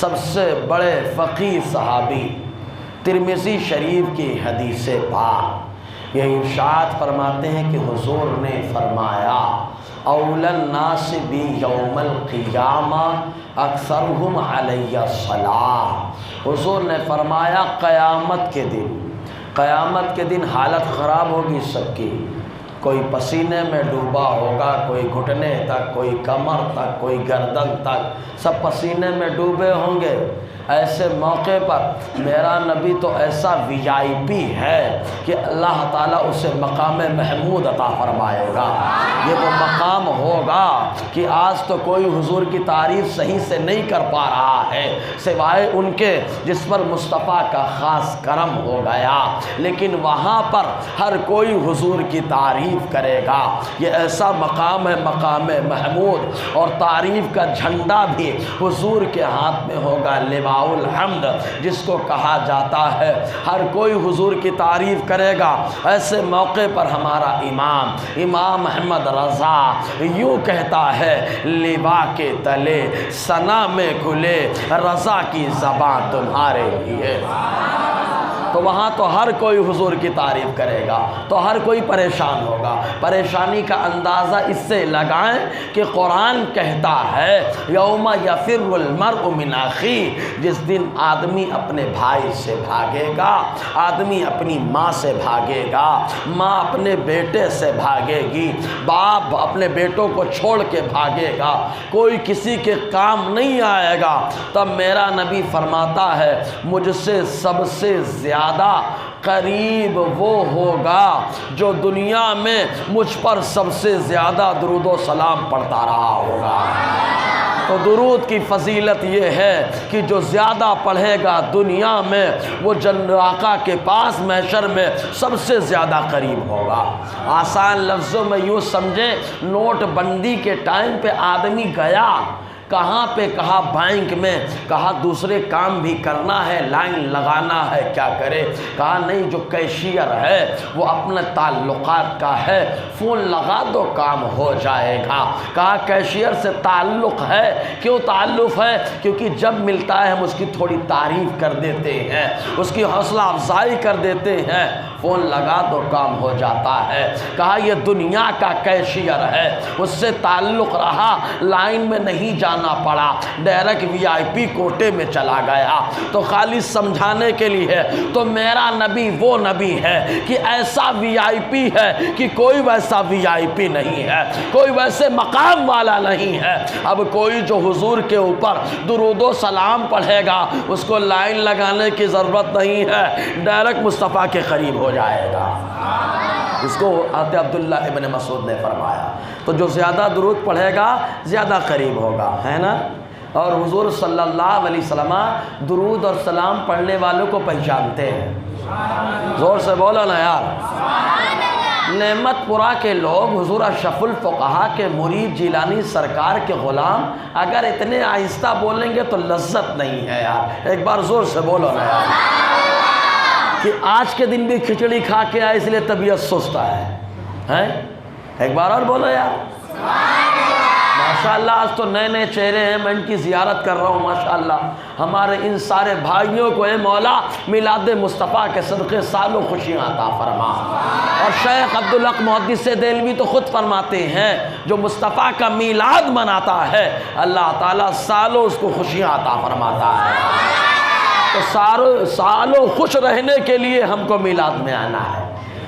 سب سے بڑے فقیہ صحابی، ترمذی شریف کی حدیث پاک، یہ ارشاد فرماتے ہیں کہ حضور نے فرمایا اول الناس بی یوم القیامہ اکثرہم علی الصلاۃ۔ حضور نے فرمایا قیامت کے دن حالت خراب ہوگی سب کی، کوئی پسینے میں ڈوبا ہوگا، کوئی گھٹنے تک، کوئی کمر تک، کوئی گردن تک، سب پسینے میں ڈوبے ہوں گے۔ ایسے موقع پر میرا نبی تو ایسا VIP ہے کہ اللہ تعالیٰ اسے مقام محمود عطا فرمائے گا۔ یہ وہ مقام ہوگا کہ آج تو کوئی حضور کی تعریف صحیح سے نہیں کر پا رہا ہے سوائے ان کے جس پر مصطفیٰ کا خاص کرم ہو گیا، لیکن وہاں پر ہر کوئی حضور کی تعریف کرے گا۔ یہ ایسا مقام ہے مقام محمود، اور تعریف کا جھنڈا بھی حضور کے ہاتھ میں ہوگا، لواء الحمد جس کو کہا جاتا ہے، ہر کوئی حضور کی تعریف کرے گا۔ ایسے موقع پر ہمارا امام محمد رضا یوں کہتا ہے، لواء کے تلے ثنا میں کھلے رضا کی زبان تمہارے لیے۔ تو وہاں تو ہر کوئی حضور کی تعریف کرے گا، تو ہر کوئی پریشان ہوگا۔ پریشانی کا اندازہ اس سے لگائیں کہ قرآن کہتا ہے یوم یفر المرء من اخیہ، جس دن آدمی اپنے بھائی سے بھاگے گا، آدمی اپنی ماں سے بھاگے گا، ماں اپنے بیٹے سے بھاگے گی، باپ اپنے بیٹوں کو چھوڑ کے بھاگے گا، کوئی کسی کے کام نہیں آئے گا۔ تب میرا نبی فرماتا ہے مجھ سے سب سے زیادہ قریب وہ ہوگا جو دنیا میں مجھ پر سب سے زیادہ درود و سلام پڑھتا رہا ہوگا۔ تو درود کی فضیلت یہ ہے کہ جو زیادہ پڑھے گا دنیا میں وہ جنت آقا کے پاس محشر میں سب سے زیادہ قریب ہوگا۔ آسان لفظوں میں یوں سمجھیں، نوٹ بندی کے ٹائم پہ آدمی گیا کہاں پہ؟ کہا بینک میں، کہا دوسرے کام بھی کرنا ہے، لائن لگانا ہے، کیا کرے؟ کہا نہیں، جو کیشیئر ہے وہ اپنے تعلقات کا ہے، فون لگا دو کام ہو جائے گا۔ کہا کیشیئر سے تعلق ہے، کیوں تعلق ہے؟ کیونکہ جب ملتا ہے ہم اس کی تھوڑی تعریف کر دیتے ہیں، اس کی حوصلہ افزائی کر دیتے ہیں، فون لگا دو کام ہو جاتا ہے۔ کہا یہ دنیا کا کیشیئر ہے، اس سے تعلق رہا، لائن میں نہیں جانا پڑا، ڈائریکٹ VIP کوٹے میں چلا گیا۔ تو خالی سمجھانے کے لیے تو میرا نبی وہ نبی ہے کہ ایسا VIP ہے کہ کوئی ویسا VIP نہیں ہے، کوئی ویسے مقام والا نہیں ہے۔ اب کوئی جو حضور کے اوپر درود و سلام پڑھے گا اس کو لائن لگانے کی ضرورت نہیں ہے، ڈائریکٹ مصطفیٰ کے قریب ہو جائے گا۔ اس کو حضرت عبداللہ ابن مسعود نے فرمایا۔ تو جو زیادہ درود پڑھے گا زیادہ قریب ہوگا، ہے نا؟ اور حضور صلی اللہ علیہ وسلم درود اور سلام پڑھنے والوں کو پہچانتے ہیں۔ زور سے بولو نا یار۔ نعمت پورہ کے لوگ حضور اشرف الفقہا کے مرید جیلانی سرکار کے غلام اگر اتنے آہستہ بولیں گے تو لذت نہیں ہے یار۔ ایک بار زور سے بولو نا یار، کہ آج کے دن بھی کھچڑی کھا کے آئے اس لیے طبیعت سست ہے۔ ایک بار اور بولو یار۔ ماشاءاللہ آج تو نئے نئے چہرے ہیں، میں ان کی زیارت کر رہا ہوں ماشاءاللہ۔ ہمارے ان سارے بھائیوں کو اے مولا میلاد مصطفیٰ کے صدقے سالوں خوشیاں عطا فرما۔ اور شیخ عبدالحق محدث دہلوی تو خود فرماتے ہیں جو مصطفیٰ کا میلاد مناتا ہے اللہ تعالیٰ سالوں اس کو خوشیاں عطا فرماتا ہے۔ تو سالوں خوش رہنے کے لیے ہم کو میلاد میں آنا ہے۔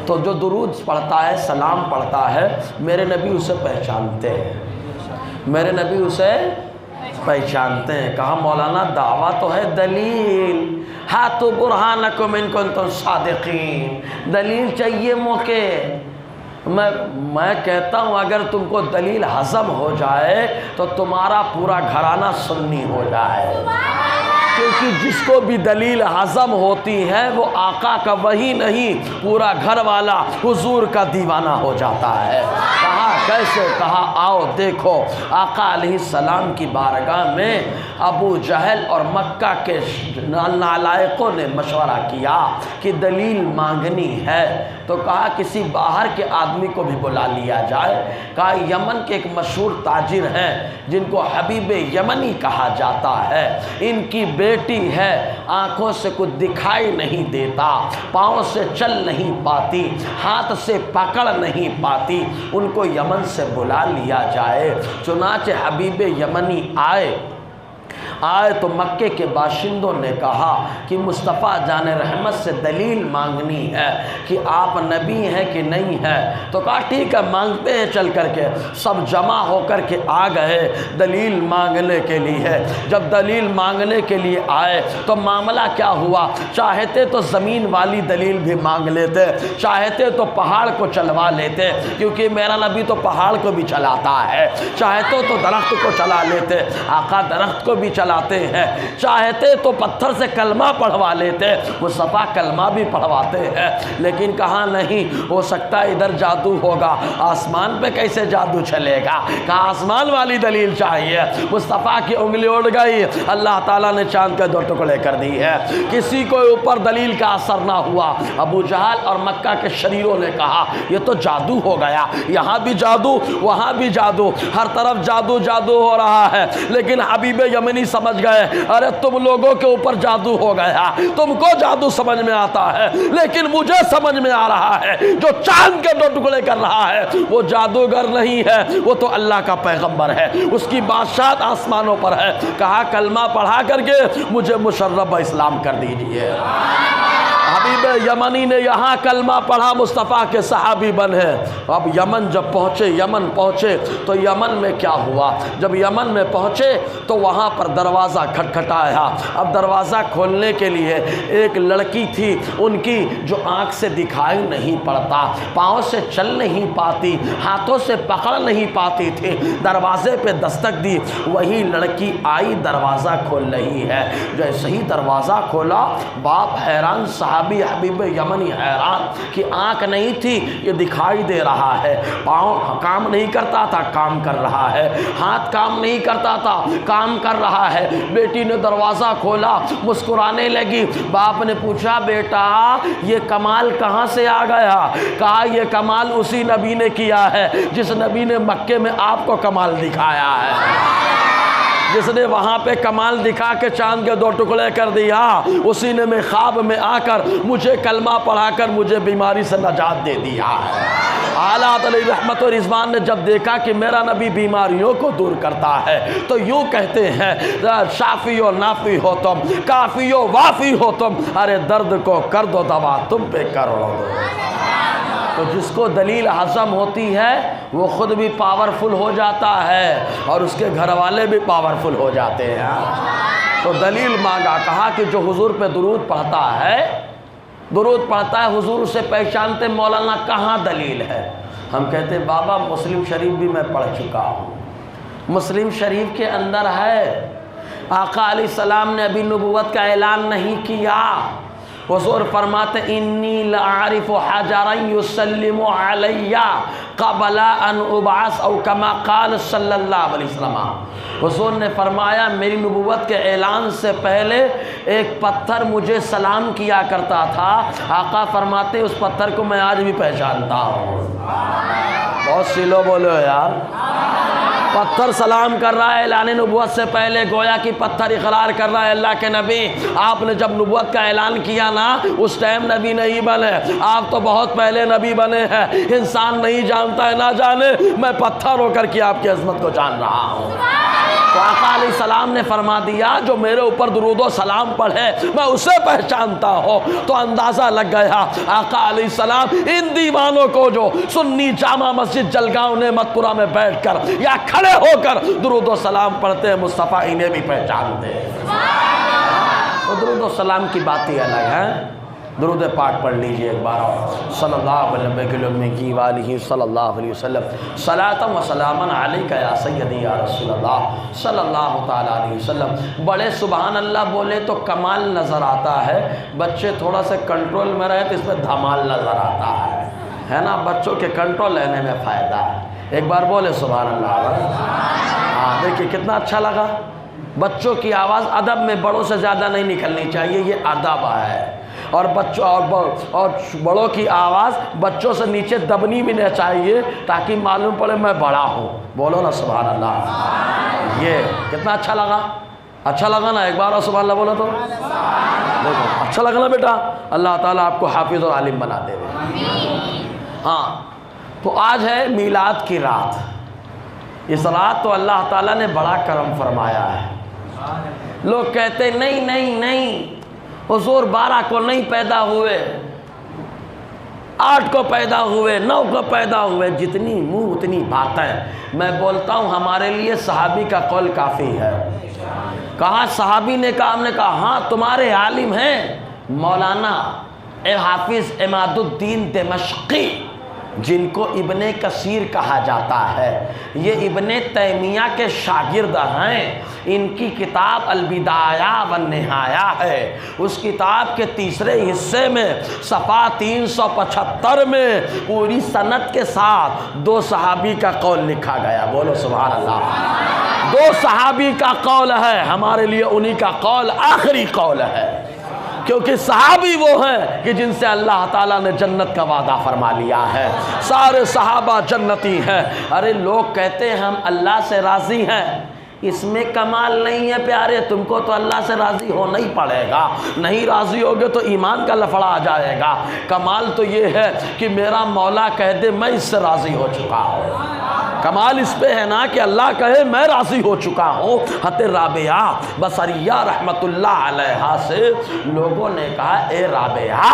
تو جو درود پڑھتا ہے، سلام پڑھتا ہے، میرے نبی اسے پہچانتے ہیں، میرے نبی اسے پہچانتے ہیں۔ کہا مولانا دعویٰ تو ہے، دلیل ہاتھو برہانکم ان کنتم صادقین، دلیل چاہیے موقع۔ میں کہتا ہوں اگر تم کو دلیل ہضم ہو جائے تو تمہارا پورا گھرانہ سنی ہو جائے، کیونکہ جس کو بھی دلیل ہضم ہوتی ہے وہ آقا کا وہی نہیں پورا گھر والا حضور کا دیوانہ ہو جاتا ہے۔ کہا کیسے؟ کہا آؤ دیکھو آقا علیہ السلام کی بارگاہ میں ابو جہل اور مکہ کے نالائقوں نے مشورہ کیا کہ دلیل مانگنی ہے، تو کہا کسی باہر کے آدمی کو بھی بلا لیا جائے۔ کہا یمن کے ایک مشہور تاجر ہیں جن کو حبیب یمنی کہا جاتا ہے، ان کی بیٹی ہے، آنکھوں سے کچھ دکھائی نہیں دیتا، پاؤں سے چل نہیں پاتی، ہاتھ سے پکڑ نہیں پاتی، ان کو یمن سے بلا لیا جائے۔ چنانچہ حبیب یمنی آئے تو مکے کے باشندوں نے کہا کہ مصطفیٰ جان رحمت سے دلیل مانگنی ہے کہ آپ نبی ہیں کہ نہیں ہے۔ تو کہا ٹھیک ہے مانگتے ہیں چل کر کے۔ سب جمع ہو کر کے آ گئے دلیل مانگنے کے لیے۔ جب دلیل مانگنے کے لیے آئے تو معاملہ کیا ہوا، چاہتے تو زمین والی دلیل بھی مانگ لیتے، چاہتے تو پہاڑ کو چلوا لیتے، کیونکہ میرا نبی تو پہاڑ کو بھی چلاتا ہے، چاہتے تو درخت کو چلا لیتے، آقا درخت کو بھی چلاتے ہیں، چاہتے تو پتھر سے کلمہ پڑھوا لیتے، مصطفیٰ کلمہ بھی پڑھواتے ہیں، لیکن کہا نہیں ہو سکتا ادھر جادو ہوگا، آسمان پہ کیسے جادو چلے گا، کہا آسمان والی دلیل چاہیے۔ مصطفیٰ کی انگلی اڑ گئی، اللہ تعالیٰ نے چاند کے 2 ٹکڑے کر دی ہے، کسی کو اوپر دلیل کا اثر نہ ہوا۔ ابو جہل اور مکہ کے شریروں نے کہا یہ تو جادو ہو گیا، یہاں بھی جادو وہاں بھی جادو، ہر طرف جادو جادو ہو رہا ہے۔ لیکن حبیب یمنی سمجھ گئے ارے تم لوگوں کے اوپر جادو ہو گیا، تم کو جادو سمجھ میں آتا ہے، لیکن مجھے سمجھ میں آ رہا ہے جو چاند کے 2 ٹکڑے کر رہا ہے وہ جادوگر نہیں ہے، وہ تو اللہ کا پیغمبر ہے، اس کی بادشاہت آسمانوں پر ہے۔ کہا کلمہ پڑھا کر کے مجھے مشرب اسلام کر دیجئے۔ حبیب یمنی نے یہاں کلمہ پڑھا، مصطفیٰ کے صحابی بنے۔ اب یمن جب پہنچے تو یمن میں کیا ہوا، جب یمن میں پہنچے تو وہاں پر دروازہ کھٹکھٹایا۔ اب دروازہ کھولنے کے لیے ایک لڑکی تھی، ان کی جو آنکھ سے دکھائی نہیں پڑتا، پاؤں سے چل نہیں پاتی، ہاتھوں سے پکڑ نہیں پاتی تھی، دروازے پہ دستک دی، وہی لڑکی آئی دروازہ کھول رہی ہے۔ جیسے ہی دروازہ کھولا باپ حیران، صحابی حبیب یمنی حیران کہ آنکھ نہیں تھی یہ دکھائی دے رہا ہے، پاؤں کام نہیں کرتا تھا کام کر رہا ہے، ہاتھ کام نہیں کرتا تھا کام کر رہا ہے۔ بیٹی نے دروازہ کھولا، مسکرانے لگی۔ باپ نے پوچھا بیٹا یہ کمال کہاں سے آ گیا؟ کہا یہ کمال اسی نبی نے کیا ہے جس نبی نے مکے میں آپ کو کمال دکھایا ہے، جس نے وہاں پہ کمال دکھا کے چاند کے 2 ٹکڑے کر دیا، اسی نے میں خواب میں آ کر مجھے کلمہ پڑھا کر مجھے بیماری سے نجات دے دیا ہے۔ اعلیٰ علیہ رحمت و رضوان نے جب دیکھا کہ میرا نبی بیماریوں کو دور کرتا ہے تو یوں کہتے ہیں شافی و نافی ہو تم، کافی و وافی ہو تم، ارے درد کو کر دو دوا تم پہ کروڑ دو۔ تو جس کو دلیل ہضم ہوتی ہے وہ خود بھی پاورفل ہو جاتا ہے اور اس کے گھر والے بھی پاورفل ہو جاتے ہیں۔ تو دلیل مانگا، کہا کہ جو حضور پہ درود پڑھتا ہے حضور سے پہچانتے مولانا کہاں دلیل ہے؟ ہم کہتے بابا مسلم شریف بھی میں پڑھ چکا ہوں، مسلم شریف کے اندر ہے آقا علیہ السلام نے ابھی نبوت کا اعلان نہیں کیا، حضور فرماتے انی لعارف حجرا یسلم علی قبل ان ابعث او کما قال صلی اللہ علیہ وسلم۔ حضور نے فرمایا میری نبوت کے اعلان سے پہلے ایک پتھر مجھے سلام کیا کرتا تھا، آقا فرماتے اس پتھر کو میں آج بھی پہچانتا ہوں۔ بہت سلو بولو یار، پتھر سلام کر رہا ہے اعلان نبوت سے پہلے، گویا کہ پتھر اقرار کر رہا ہے اللہ کے نبی آپ نے جب نبوت کا اعلان کیا نا اس ٹائم نبی نہیں بنے، آپ تو بہت پہلے نبی بنے ہیں، انسان نہیں جانتا ہے نہ جانے، میں پتھر ہو کر کے آپ کی عظمت کو جان رہا ہوں۔ تو آقا علیہ السلام نے فرما دیا جو میرے اوپر درود و سلام پڑھے میں اسے پہچانتا ہوں۔ تو اندازہ لگ گیا آقا علیہ السلام ان دیوانوں کو جو سنی جامع مسجد جلگاؤں نعمت پورہ میں بیٹھ کر یا کھڑے ہو کر درود و سلام پڑھتے ہیں، مصطفیٰ انہیں بھی پہچانتے ہیں۔ تو درود و سلام کی بات ہی الگ ہے۔ درود پاک پڑھ لیجئے ایک بار صلی اللہ علیہ صلی اللہ علیہ وسلم، صلاۃ و سلاما علیک یا سیدی یا رسول اللہ صلی اللہ تعالیٰ علیہ وسلم۔ بڑے سبحان اللہ بولے تو کمال نظر آتا ہے، بچے تھوڑا سا کنٹرول میں رہے تو اس میں دھمال نظر آتا ہے نا، بچوں کے کنٹرول لینے میں فائدہ ہے۔ ایک بار بولے سبحان اللہ۔ ہاں دیکھیے کتنا اچھا لگا۔ بچوں کی آواز ادب میں بڑوں سے زیادہ نہیں نکلنی چاہیے، یہ ادب ہے۔ اور بچوں اور بڑوں کی آواز بچوں سے نیچے دبنی بھی نہیں چاہیے تاکہ معلوم پڑے میں بڑا ہوں۔ بولو نا سبحان اللہ۔ یہ کتنا اچھا لگا، اچھا لگا نا؟ ایک بار اور سبحان اللہ بولو تو دیکھو اچھا لگا نا بیٹا۔ اللہ تعالیٰ آپ کو حافظ اور عالم بنا دے۔ ہاں تو آج ہے میلاد کی رات۔ اس رات تو اللہ تعالیٰ نے بڑا کرم فرمایا ہے۔ لوگ کہتے نہیں نہیں نہیں، حضور 12 کو نہیں پیدا ہوئے، 8 کو پیدا ہوئے، 9 کو پیدا ہوئے، جتنی منہ اتنی باتیں۔ میں بولتا ہوں ہمارے لیے صحابی کا قول کافی ہے۔ کہا صحابی نے کہا، ہم نے کہا ہاں تمہارے عالم ہیں مولانا حافظ عماد الدین دمشقی، جن کو ابن کثیر کہا جاتا ہے، یہ ابن تیمیہ کے شاگرد ہیں۔ ان کی کتاب البدایہ والنہایہ ہے، اس کتاب کے تیسرے حصے میں صفحہ 375 میں پوری سند کے ساتھ 2 صحابی کا قول لکھا گیا۔ بولو سبحان اللہ۔ 2 صحابی کا قول ہے، ہمارے لیے انہی کا قول آخری قول ہے، کیونکہ صحابی وہ ہیں کہ جن سے اللہ تعالیٰ نے جنت کا وعدہ فرما لیا ہے۔ سارے صحابہ جنتی ہیں۔ ارے لوگ کہتے ہیں ہم اللہ سے راضی ہیں، اس میں کمال نہیں ہے پیارے، تم کو تو اللہ سے راضی ہونا ہی پڑے گا، نہیں راضی ہوگے تو ایمان کا لفڑا آ جائے گا۔ کمال تو یہ ہے کہ میرا مولا کہہ دے میں اس سے راضی ہو چکا ہوں۔ کمال اس پہ ہے نا کہ اللہ کہے میں راضی ہو چکا ہوں۔ حضرت رابعہ بصریہ رحمت اللہ علیہا سے لوگوں نے کہا اے رابعہ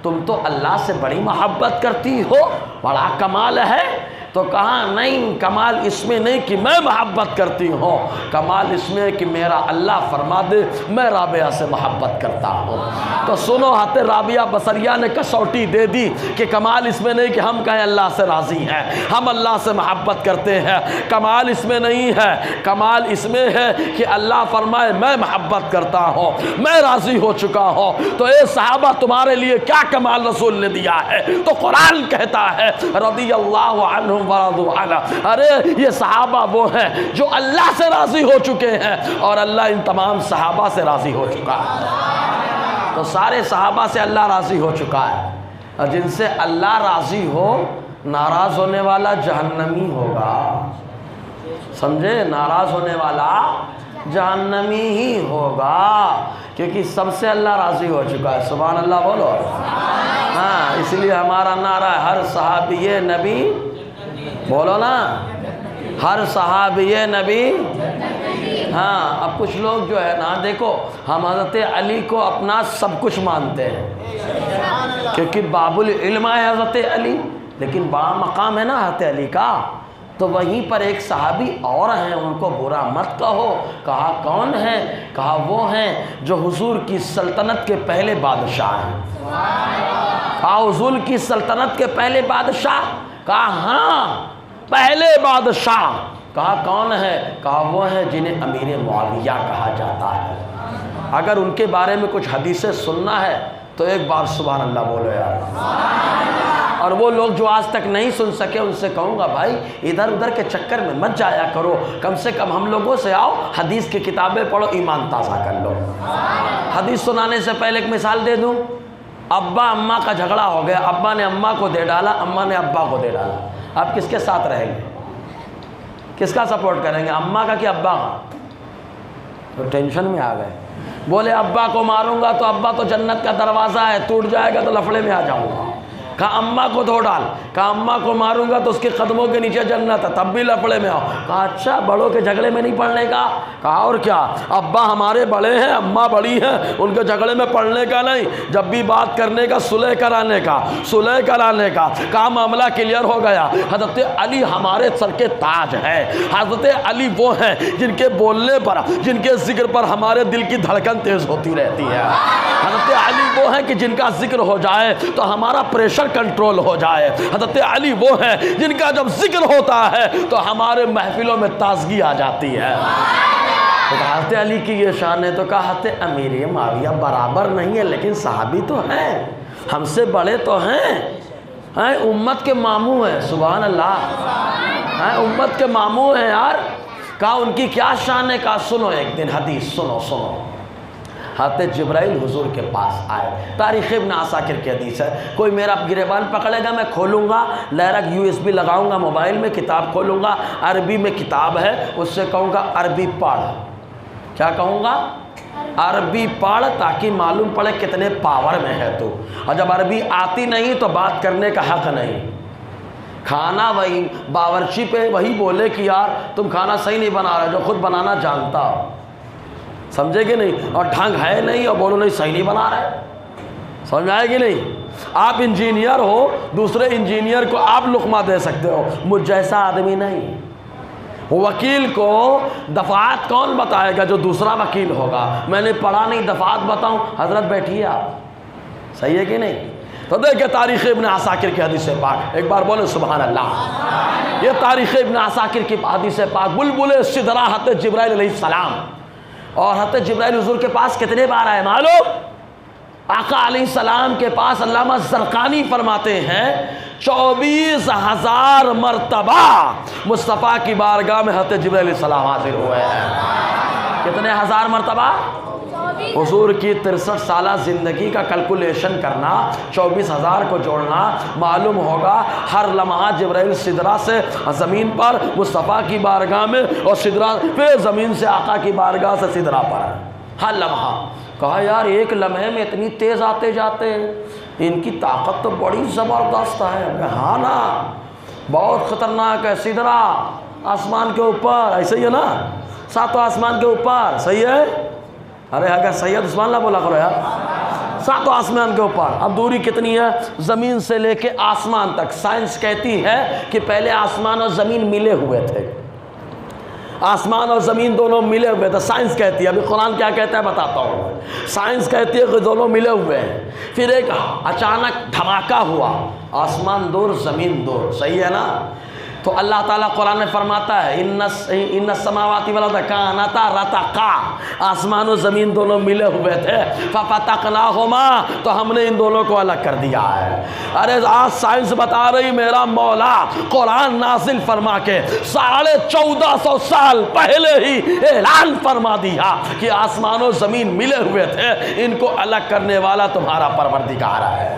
تم تو اللہ سے بڑی محبت کرتی ہو، بڑا کمال ہے۔ تو کہا نہیں، کمال اس میں نہیں کہ میں محبت کرتی ہوں، کمال اس میں کہ میرا اللہ فرما دے میں رابعہ سے محبت کرتا ہوں۔ تو سنو حضرت رابعہ بصریہ نے کسوٹی دے دی کہ کمال اس میں نہیں کہ ہم کہیں اللہ سے راضی ہیں، ہم اللہ سے محبت کرتے ہیں، کمال اس میں نہیں ہے، کمال اس میں ہے کہ اللہ فرمائے میں محبت کرتا ہوں، میں راضی ہو چکا ہوں۔ تو اے صحابہ تمہارے لیے کیا کمال رسول نے دیا ہے؟ تو قرآن کہتا ہے رضی اللہ عنہم ورضوا عنہ، ارے یہ صحابہ وہ ہیں جو اللہ سے راضی ہو چکے ہیں اور اللہ ان تمام صحابہ سے راضی ہو چکا ہے۔ تو سارے صحابہ سے اللہ راضی ہو چکا ہے، اور جن سے اللہ راضی ہو ناراض ہونے والا جہنمی ہوگا، سمجھے؟ ناراض ہونے والا جہنمی ہی ہوگا، کیونکہ سب سے اللہ راضی ہو چکا ہے۔ سبحان اللہ بولو۔ ہاں اس لیے ہمارا نعرہ ہے ہر صحابی نبی، بولو نا، ہر صحابی نبی۔ ہاں اب کچھ لوگ جو ہے نا دیکھو، ہم حضرت علی کو اپنا سب کچھ مانتے ہیں کیونکہ باب العلم ہے حضرت علی، لیکن بڑا مقام ہے نا حضرت علی کا۔ تو وہیں پر ایک صحابی اور ہیں، ان کو برا مت کہو۔ کہا کون ہیں؟ کہا وہ ہیں جو حضور کی سلطنت کے پہلے بادشاہ ہیں۔ کہا حضور کی سلطنت کے پہلے بادشاہ؟ کہا ہاں پہلے بادشاہ۔ کہا کون ہے؟ کہا وہ ہیں جنہیں امیر معاویہ کہا جاتا ہے۔ اگر ان کے بارے میں کچھ حدیثیں سننا ہے تو ایک بار سبحان اللہ بولو یار۔ اور وہ لوگ جو آج تک نہیں سن سکے ان سے کہوں گا بھائی ادھر ادھر کے چکر میں مت جایا کرو، کم سے کم ہم لوگوں سے آؤ، حدیث کی کتابیں پڑھو، ایمان تازہ کر لو۔ حدیث سنانے سے پہلے ایک مثال دے دوں۔ ابا اماں کا جھگڑا ہو گیا، ابا نے اماں کو دے ڈالا، اماں نے ابا کو دے ڈالا، آپ کس کے ساتھ رہیں گے؟ کس کا سپورٹ کریں گے، اماں کا کہ ابا کا؟ تو ٹینشن میں آ گئے، بولے ابا کو ماروں گا تو ابا تو جنت کا دروازہ ہے، ٹوٹ جائے گا تو لفڑے میں آ جاؤں گا۔ کہا اماں کو دھو ڈال، کہا اماں کو ماروں گا تو اس کے قدموں کے نیچے جنت ہے، تب بھی لفڑے میں آؤ۔ کہا اچھا بڑوں کے جھگڑے میں نہیں پڑنے کا؟ کہا اور کیا، ابا ہمارے بڑے ہیں، اماں بڑی ہیں، ان کے جھگڑے میں پڑنے کا نہیں، جب بھی بات کرنے کا صلح کرانے کا، صلح کرانے کا۔ کہا معاملہ کلیئر ہو گیا۔ حضرت علی ہمارے سر کے تاج ہے، حضرت علی وہ ہیں جن کے بولنے پر، جن کے ذکر پر ہمارے دل کی دھڑکن تیز ہوتی رہتی ہے۔ حضرت علی وہ ہیں کہ جن کا ذکر ہو جائے تو ہمارا پریشر کنٹرول ہو جائے۔ حضرت علی وہ ہیں جن کا جب ذکر ہوتا ہے تو ہمارے محفلوں میں تازگی آ جاتی ہے۔ تو حضرت علی کی یہ شان ہے، تو کہا حضرت امیر معاویہ برابر نہیں ہے لیکن صحابی تو ہیں، ہم سے بڑے تو ہیں، امت کے ماموں ہیں۔ سبحان اللہ۔ امت کے ماموں ہیں یار. کہا ان کی کیا شان ہے؟ کہا سنو ایک دن حدیث سنو. حضرت جبرائیل حضور کے پاس آئے. تاریخ ابن عساکر کی حدیث ہے. کوئی میرا گریبان پکڑے گا میں کھولوں گا, لیرک USB لگاؤں گا موبائل میں, کتاب کھولوں گا, عربی میں کتاب ہے, اس سے کہوں گا عربی پڑھ. کیا کہوں گا؟ عربی پڑھ, تاکہ معلوم پڑے کتنے پاور میں ہے تو. اور جب عربی آتی نہیں تو بات کرنے کا حق نہیں. کھانا وہی باورچی پہ وہی بولے کہ یار تم کھانا صحیح نہیں بنا رہے, جو خود بنانا جانتا ہو. سمجھے کہ نہیں؟ اور ڈھنگ ہے نہیں اور بولو نہیں صحیح نہیں بنا رہے. سمجھ آئے کہ نہیں؟ آپ انجینئر ہو, دوسرے انجینئر کو آپ لقمہ دے سکتے ہو, مجھ جیسا آدمی نہیں. وکیل کو دفعات کون بتائے گا؟ جو دوسرا وکیل ہوگا. میں نے پڑھا نہیں, دفعات بتاؤں. حضرت بیٹھیے آپ. صحیح ہے کہ نہیں؟ تو دیکھیں تاریخ ابن عساکر کی حدیث پاک, ایک بار بولیں سبحان اللہ. یہ تاریخ ابن عساکر کی حدیث پاک. بلبل سدرہ حضرت جبرائیل علیہ السلام, اور حضرت جبرائیل حضور کے پاس کتنے بار آئے معلوم؟ آقا علیہ السلام کے پاس علامہ زرقانی فرماتے ہیں 24,000 مرتبہ مصطفیٰ کی بارگاہ میں حضرت جبرائیل علیہ السلام حاضر ہوئے ہیں. کتنے ہزار مرتبہ؟ حضور کی 63 سالہ زندگی کا کیلکولیشن کرنا, 24,000 کو جوڑنا, معلوم ہوگا ہر لمحہ جبرائیل سدرہ سے زمین پر مصطفیٰ کی بارگاہ میں, اور سدرہ پھر زمین سے آقا کی بارگاہ سے سدرہ پر ہے ہر لمحہ. کہا یار ایک لمحے میں اتنی تیز آتے جاتے ہیں, ان کی طاقت تو بڑی زبردست ہے. ہاں نا, بہت خطرناک ہے. سدرہ آسمان کے اوپر, ایسے ہی ہے نا, ساتوں آسمان کے اوپر. صحیح ہے؟ ارے اگر سید عثمان اللہ بولا کرو یار. ساتوں آسمان کے اوپر. اب دوری کتنی ہے؟ زمین سے لے کے آسمان تک. سائنس کہتی ہے کہ پہلے آسمان اور زمین ملے ہوئے تھے. آسمان اور زمین دونوں ملے ہوئے تھے. سائنس کہتی ہے, ابھی قرآن کیا کہتا ہے بتاتا ہوں. سائنس کہتی ہے کہ دونوں ملے ہوئے ہیں. پھر ایک اچانک دھماکہ ہوا, آسمان دور زمین دور. صحیح ہے نا؟ تو اللہ تعالیٰ قرآن میں فرماتا ہے ان السماوات والارض کانتا رتقا, آسمان و زمین دونوں ملے ہوئے تھے. ففتقناہما, تو ہم نے ان دونوں کو الگ کر دیا ہے. ارے آج سائنس بتا رہی میرا مولا قرآن نازل فرما کے 1450 سال پہلے ہی اعلان فرما دیا کہ آسمان و زمین ملے ہوئے تھے, ان کو الگ کرنے والا تمہارا پروردگار ہے.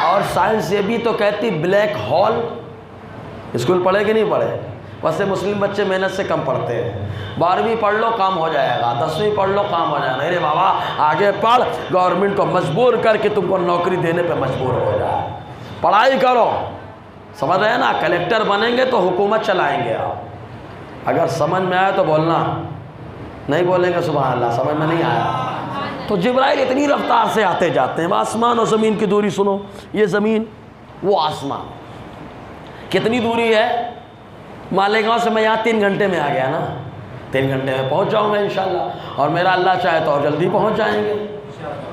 اور سائنس یہ بھی تو کہتی بلیک ہول. اسکول پڑھے کہ نہیں پڑھے؟ ویسے مسلم بچے محنت سے کم پڑھتے ہیں. 12ویں پڑھ لو کام ہو جائے گا, 10ویں پڑھ لو کام ہو جائے گا. ارے بابا آگے پڑھ, گورنمنٹ کو مجبور کر کے تم کو نوکری دینے پہ مجبور ہو جائے. پڑھائی کرو. سمجھ رہے ہیں نا؟ کلیکٹر بنیں گے تو حکومت چلائیں گے آپ. اگر سمجھ میں آئے تو بولنا, نہیں بولیں گے سبحان اللہ. سمجھ میں نہیں آیا تو جبرائیل اتنی رفتار سے آتے جاتے ہیں. آسمان اور زمین کی دوری سنو. یہ زمین, وہ آسمان, کتنی دوری ہے؟ مالیگاؤں سے میں یہاں 3 گھنٹے میں آ گیا نا. 3 گھنٹے میں پہنچ جاؤں گا انشاءاللہ, اور میرا اللہ چاہے تو اور جلدی پہنچ جائیں گے.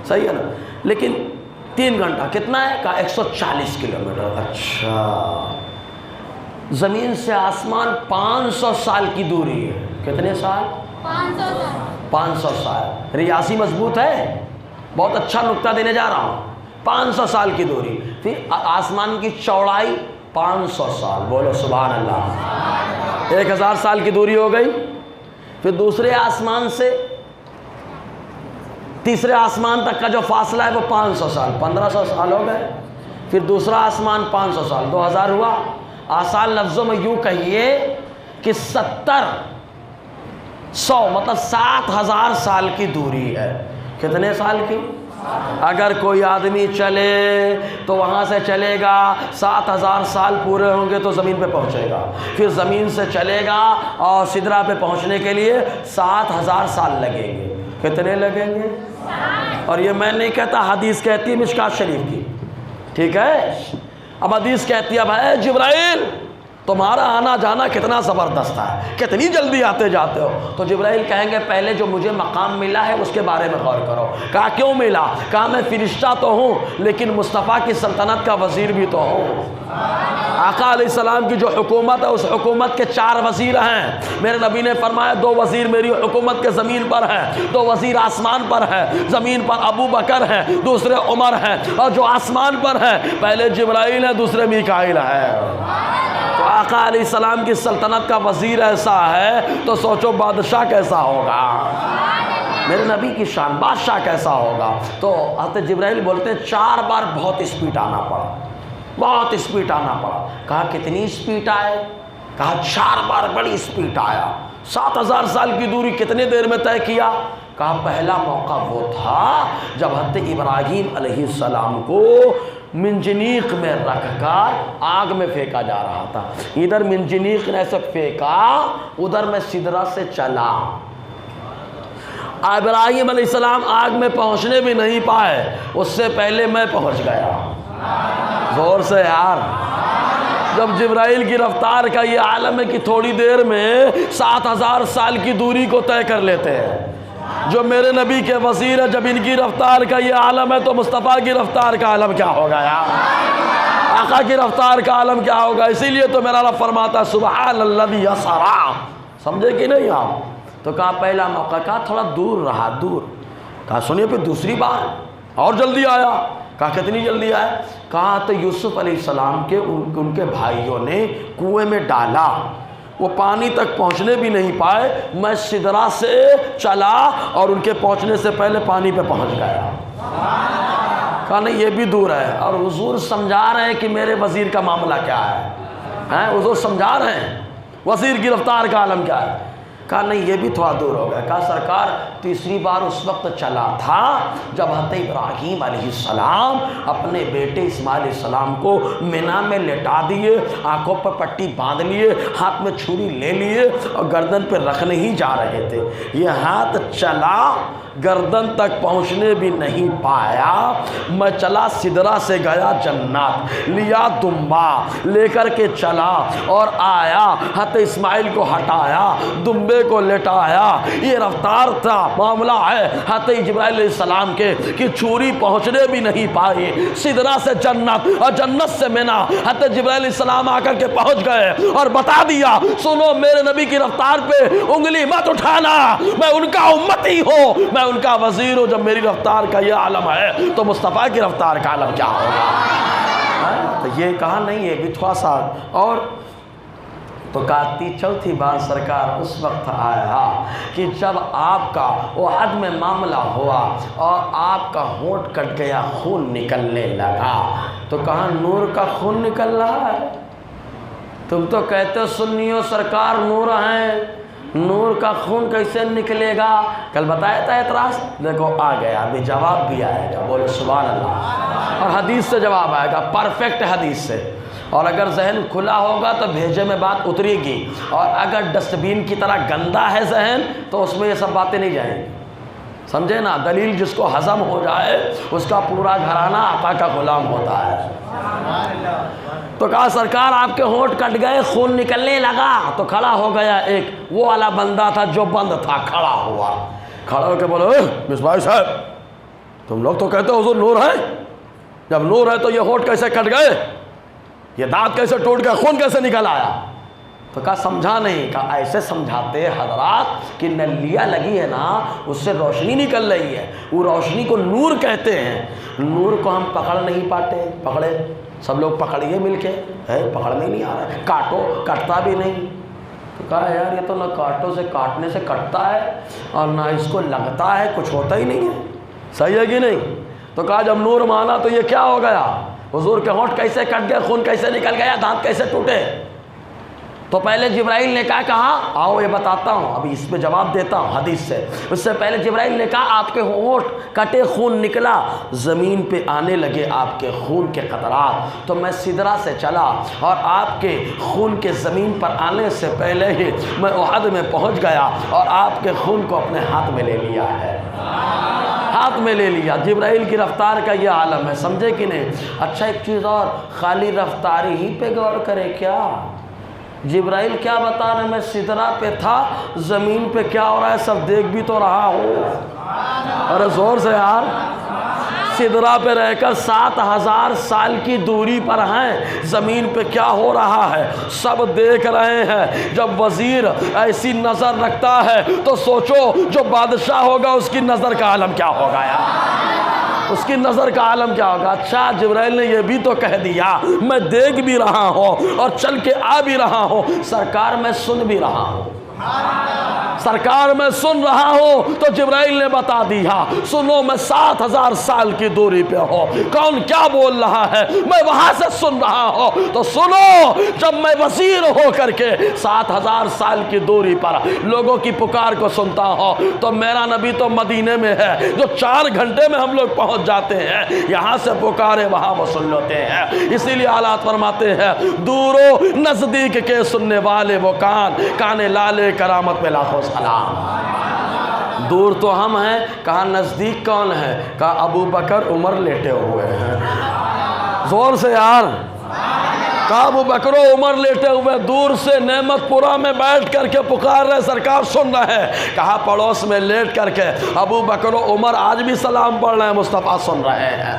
صحیح ہے نا؟ لیکن 3 گھنٹہ کتنا ہے؟ کہا 140 کلومیٹر. اچھا, زمین سے آسمان 500 سال کی دوری ہے. کتنے سال؟ 500 سال. ریاضی مضبوط ہے, بہت اچھا نقطہ دینے جا رہا ہوں. 500 سال کی دوری. پھر آسمان کی چوڑائی 500 سال. بولو سبحان اللہ. 1000 سال کی دوری ہو گئی. پھر دوسرے آسمان سے تیسرے آسمان تک کا جو فاصلہ ہے وہ 500 سال, 1500 سال ہو گئے. پھر دوسرا آسمان 500 سال, 2000 ہوا. آسان لفظوں میں یوں کہیے کہ 100 مطلب 7000 سال کی دوری ہے. کتنے سال کی؟ اگر کوئی آدمی چلے تو وہاں سے چلے گا 7000 سال پورے ہوں گے تو زمین پہ پہنچے گا. پھر زمین سے چلے گا اور سدرہ پہ پہنچنے کے لیے 7000 سال لگیں گے. کتنے لگیں گے؟ اور یہ میں نہیں کہتا, حدیث کہتی ہے مشکات شریف کی. ٹھیک ہے؟ اب حدیث کہتی ہے بھائی جبرائیل تمہارا آنا جانا کتنا زبردست ہے, کتنی جلدی آتے جاتے ہو. تو جبرائیل کہیں گے پہلے جو مجھے مقام ملا ہے اس کے بارے میں غور کرو. کہا کیوں ملا؟ کہا میں فرشتہ تو ہوں لیکن مصطفیٰ کی سلطنت کا وزیر بھی تو ہوں. آقا علیہ السلام کی جو حکومت ہے اس حکومت کے 4 وزیر ہیں. میرے نبی نے فرمایا 2 وزیر میری حکومت کے زمین پر ہیں, 2 وزیر آسمان پر ہیں. زمین پر ابو بکر ہیں, دوسرے عمر ہیں, اور جو آسمان پر ہیں پہلے جبرائیل ہے دوسرے میکائیل ہے. تو آقا علیہ السلام کی سلطنت کا وزیر ایسا ہے تو سوچو بادشاہ کیسا ہوگا، میرے نبی کی شان بادشاہ کیسا ہوگا۔ تو حضرت جبرائیل بولتے ہیں 4 بار بہت اسپیڈ آنا پڑا، بہت اسپیڈ آنا پڑا۔ کہا کتنی اسپیڈ آئے؟ کہا 4 بار بڑی اسپیڈ آیا۔ 7000 سال کی دوری کتنے دیر میں طے کیا؟ کہا پہلا موقع وہ تھا جب حضرت ابراہیم علیہ السلام کو منجنیق میں رکھ کر آگ میں پھینکا جا رہا تھا، ادھر منجنیق نے ایسے پھینکا، ادھر میں سدرہ سے چلا۔ ابراہیم علیہ السلام آگ میں پہنچنے بھی نہیں پائے، اس سے پہلے میں پہنچ گیا۔ زور سے یار، جب جبرائیل کی رفتار کا یہ عالم ہے کہ تھوڑی دیر میں 7000 سال کی دوری کو طے کر لیتے ہیں۔ جو میرے نبی کے وزیر ہے، جب ان کی رفتار کا یہ عالم ہے تو مصطفیٰ کی رفتار کا عالم کیا ہوگا یار، آقا کی رفتار کا عالم کیا ہوگا۔ اسی لیے تو میرا رب فرماتا ہے سبحان الذی اسریٰ، سمجھے کہ نہیں آپ؟ تو کہا پہلا موقع، کہا تھوڑا دور رہا، دور۔ کہا سنیے پھر دوسری بار اور جلدی آیا۔ کہا کتنی جلدی آئے؟ کہا تو یوسف علیہ السلام کے ان کے بھائیوں نے کنویں میں ڈالا، وہ پانی تک پہنچنے بھی نہیں پائے، میں سدرہ سے چلا اور ان کے پہنچنے سے پہلے پانی پہ پہنچ گیا۔ کہا نہیں یہ بھی دور ہے، اور حضور سمجھا رہے ہیں کہ میرے وزیر کا معاملہ کیا ہے، حضور سمجھا رہے ہیں وزیر کی رفتار کا عالم کیا ہے۔ کہا نہیں یہ بھی تھوڑا دور ہو گیا۔ کہا سرکار تیسری بار اس وقت چلا تھا جب حضرت ابراہیم علیہ السلام اپنے بیٹے اسماعیل علیہ السلام کو مینا میں لٹا دیے، آنکھوں پر پٹی باندھ لیے، ہاتھ میں چھری لے لیے اور گردن پہ رکھنے ہی جا رہے تھے، یہ ہاتھ چلا گردن تک پہنچنے بھی نہیں پایا، میں چلا سدرہ سے گیا جنت، لیا دمبا لے کر کے چلا اور آیا، حضرت اسماعیل کو ہٹایا، دمبے کو لٹایا۔ یہ رفتار تھا، معاملہ ہے حضرت جبرائیل علیہ السلام کے کہ چھری پہنچنے بھی نہیں پائی، سدرہ سے جنت اور جنت سے مینا حضرت جبرائیل علیہ السلام آ کر کے پہنچ گئے اور بتا دیا سنو میرے نبی کی رفتار پہ انگلی مت اٹھانا، میں ان کا امتی ہوں، میں ان کا وزیر ہوں۔ جب میری رفتار کا یہ عالم ہے تو مصطفیٰ کی رفتار کا عالم کیا ہوگا؟ تو یہ کہا نہیں یہ بھی تھوڑا سا اور۔ تو کہتی چوتھی بار سرکار اس وقت آیا کہ جب آپ کا احد میں معاملہ ہوا اور آپ کا ہونٹ کٹ گیا، خون نکلنے لگا۔ تو کہا نور کا خون نکل رہا ہے؟ تم تو کہتے ہو سنیو سرکار نور ہیں، نور کا خون کیسے نکلے گا؟ کل بتایا تھا اعتراض، دیکھو آ گیا، ابھی جواب بھی آئے گا، بولے سبحان اللہ، اور حدیث سے جواب آئے گا، پرفیکٹ حدیث سے۔ اور اگر ذہن کھلا ہوگا تو بھیجے میں بات اترے گی، اور اگر ڈسٹ بین کی طرح گندا ہے ذہن تو اس میں یہ سب باتیں نہیں جائیں گی، سمجھے نا؟ دلیل جس کو ہضم ہو جائے اس کا پورا گھرانہ آقا کا غلام ہوتا ہے۔ تو کہا سرکار آپ کے ہونٹ کٹ گئے، خون نکلنے لگا۔ تو کھڑا ہو گیا ایک وہ والا بندہ تھا جو بند تھا، کھڑا ہوا، کھڑا ہو کے بولو مصباح صاحب تم لوگ تو کہتے ہو حضور نور ہے، جب نور ہے تو یہ ہونٹ کیسے کٹ گئے، یہ دانت کیسے ٹوٹ گئے، خون کیسے نکل آیا؟ تو کہا سمجھا نہیں۔ کہا ایسے سمجھاتے حضرات کہ نلیاں لگی ہے نا، اس سے روشنی نکل رہی ہے، وہ روشنی کو نور کہتے ہیں۔ نور کو ہم پکڑ نہیں پاتے، پکڑے سب لوگ پکڑیے مل کے، پکڑ میں نہیں آ رہا ہے، کاٹو کٹتا بھی نہیں۔ تو کہا یار یہ تو نہ کاٹو سے کاٹنے سے کٹتا ہے اور نہ اس کو لگتا ہے، کچھ ہوتا ہی نہیں ہے، صحیح ہے کہ نہیں؟ تو کہا جب نور مانا تو یہ کیا ہو گیا، حضور کے ہونٹ کیسے کٹ گئے، خون کیسے نکل گیا، دانت کیسے ٹوٹے؟ تو پہلے جبرائیل نے کہا آؤ یہ بتاتا ہوں، ابھی اس پہ جواب دیتا ہوں حدیث سے۔ اس سے پہلے جبرائیل نے کہا آپ کے ہونٹ کٹے، خون نکلا، زمین پہ آنے لگے آپ کے خون کے قطرات، تو میں سدرہ سے چلا اور آپ کے خون کے زمین پر آنے سے پہلے ہی میں احد میں پہنچ گیا اور آپ کے خون کو اپنے ہاتھ میں لے لیا ہے، ہاتھ میں لے لیا۔ جبرائیل کی رفتار کا یہ عالم ہے، سمجھے کہ نہیں؟ اچھا ایک چیز اور، خالی رفتاری ہی پہ غور کرے کیا؟ جبرائیل کیا بتا رہے ہیں؟ میں سدرہ پہ تھا، زمین پہ کیا ہو رہا ہے سب دیکھ بھی تو رہا ہوں۔ ارے زور سے یار، سدرہ پہ رہ کر 7000 سال کی دوری پر ہیں، زمین پہ کیا ہو رہا ہے سب دیکھ رہے ہیں۔ جب وزیر ایسی نظر رکھتا ہے تو سوچو جو بادشاہ ہوگا اس کی نظر کا عالم کیا ہوگا یار، اس کی نظر کا عالم کیا ہوگا؟ اچھا جبرائیل نے یہ بھی تو کہہ دیا، میں دیکھ بھی رہا ہوں اور چل کے آ بھی رہا ہوں، سرکار میں سن بھی رہا ہوں، سرکار میں سن رہا ہوں، تو جبرائیل نے بتا دیا سنو میں 7000 سال کی دوری پہ ہوں، کون کیا بول رہا ہے میں وہاں سے سن رہا ہوں، تو سنو جب میں وزیر ہو کر کے 7000 سال کی دوری پر لوگوں کی پکار کو سنتا ہوں، تو میرا نبی تو مدینے میں ہے جو 4 گھنٹے میں ہم لوگ پہنچ جاتے ہیں، یہاں سے پکارے وہاں وہ سن لیتے ہیں۔ اسی لیے آلات فرماتے ہیں دور و نزدیک کے سننے والے وہ کان لالے کرامت پہ لاکھوں سلام۔ دور تو ہم ہیں، کہاں نزدیک کون ہے؟ کہاں ابو بکر عمر لیٹے ہوئے ہیں، زور سے یار، کہاں ابو بکر و عمر لیٹے ہوئے، دور سے نعمت پورہ میں بیٹھ کر کے پکار رہے، سرکار سن رہے ہیں، کہاں پڑوس میں لیٹ کر کے ابو بکر و عمر آج بھی سلام پڑھ رہے ہیں، مصطفیٰ سن رہے ہیں۔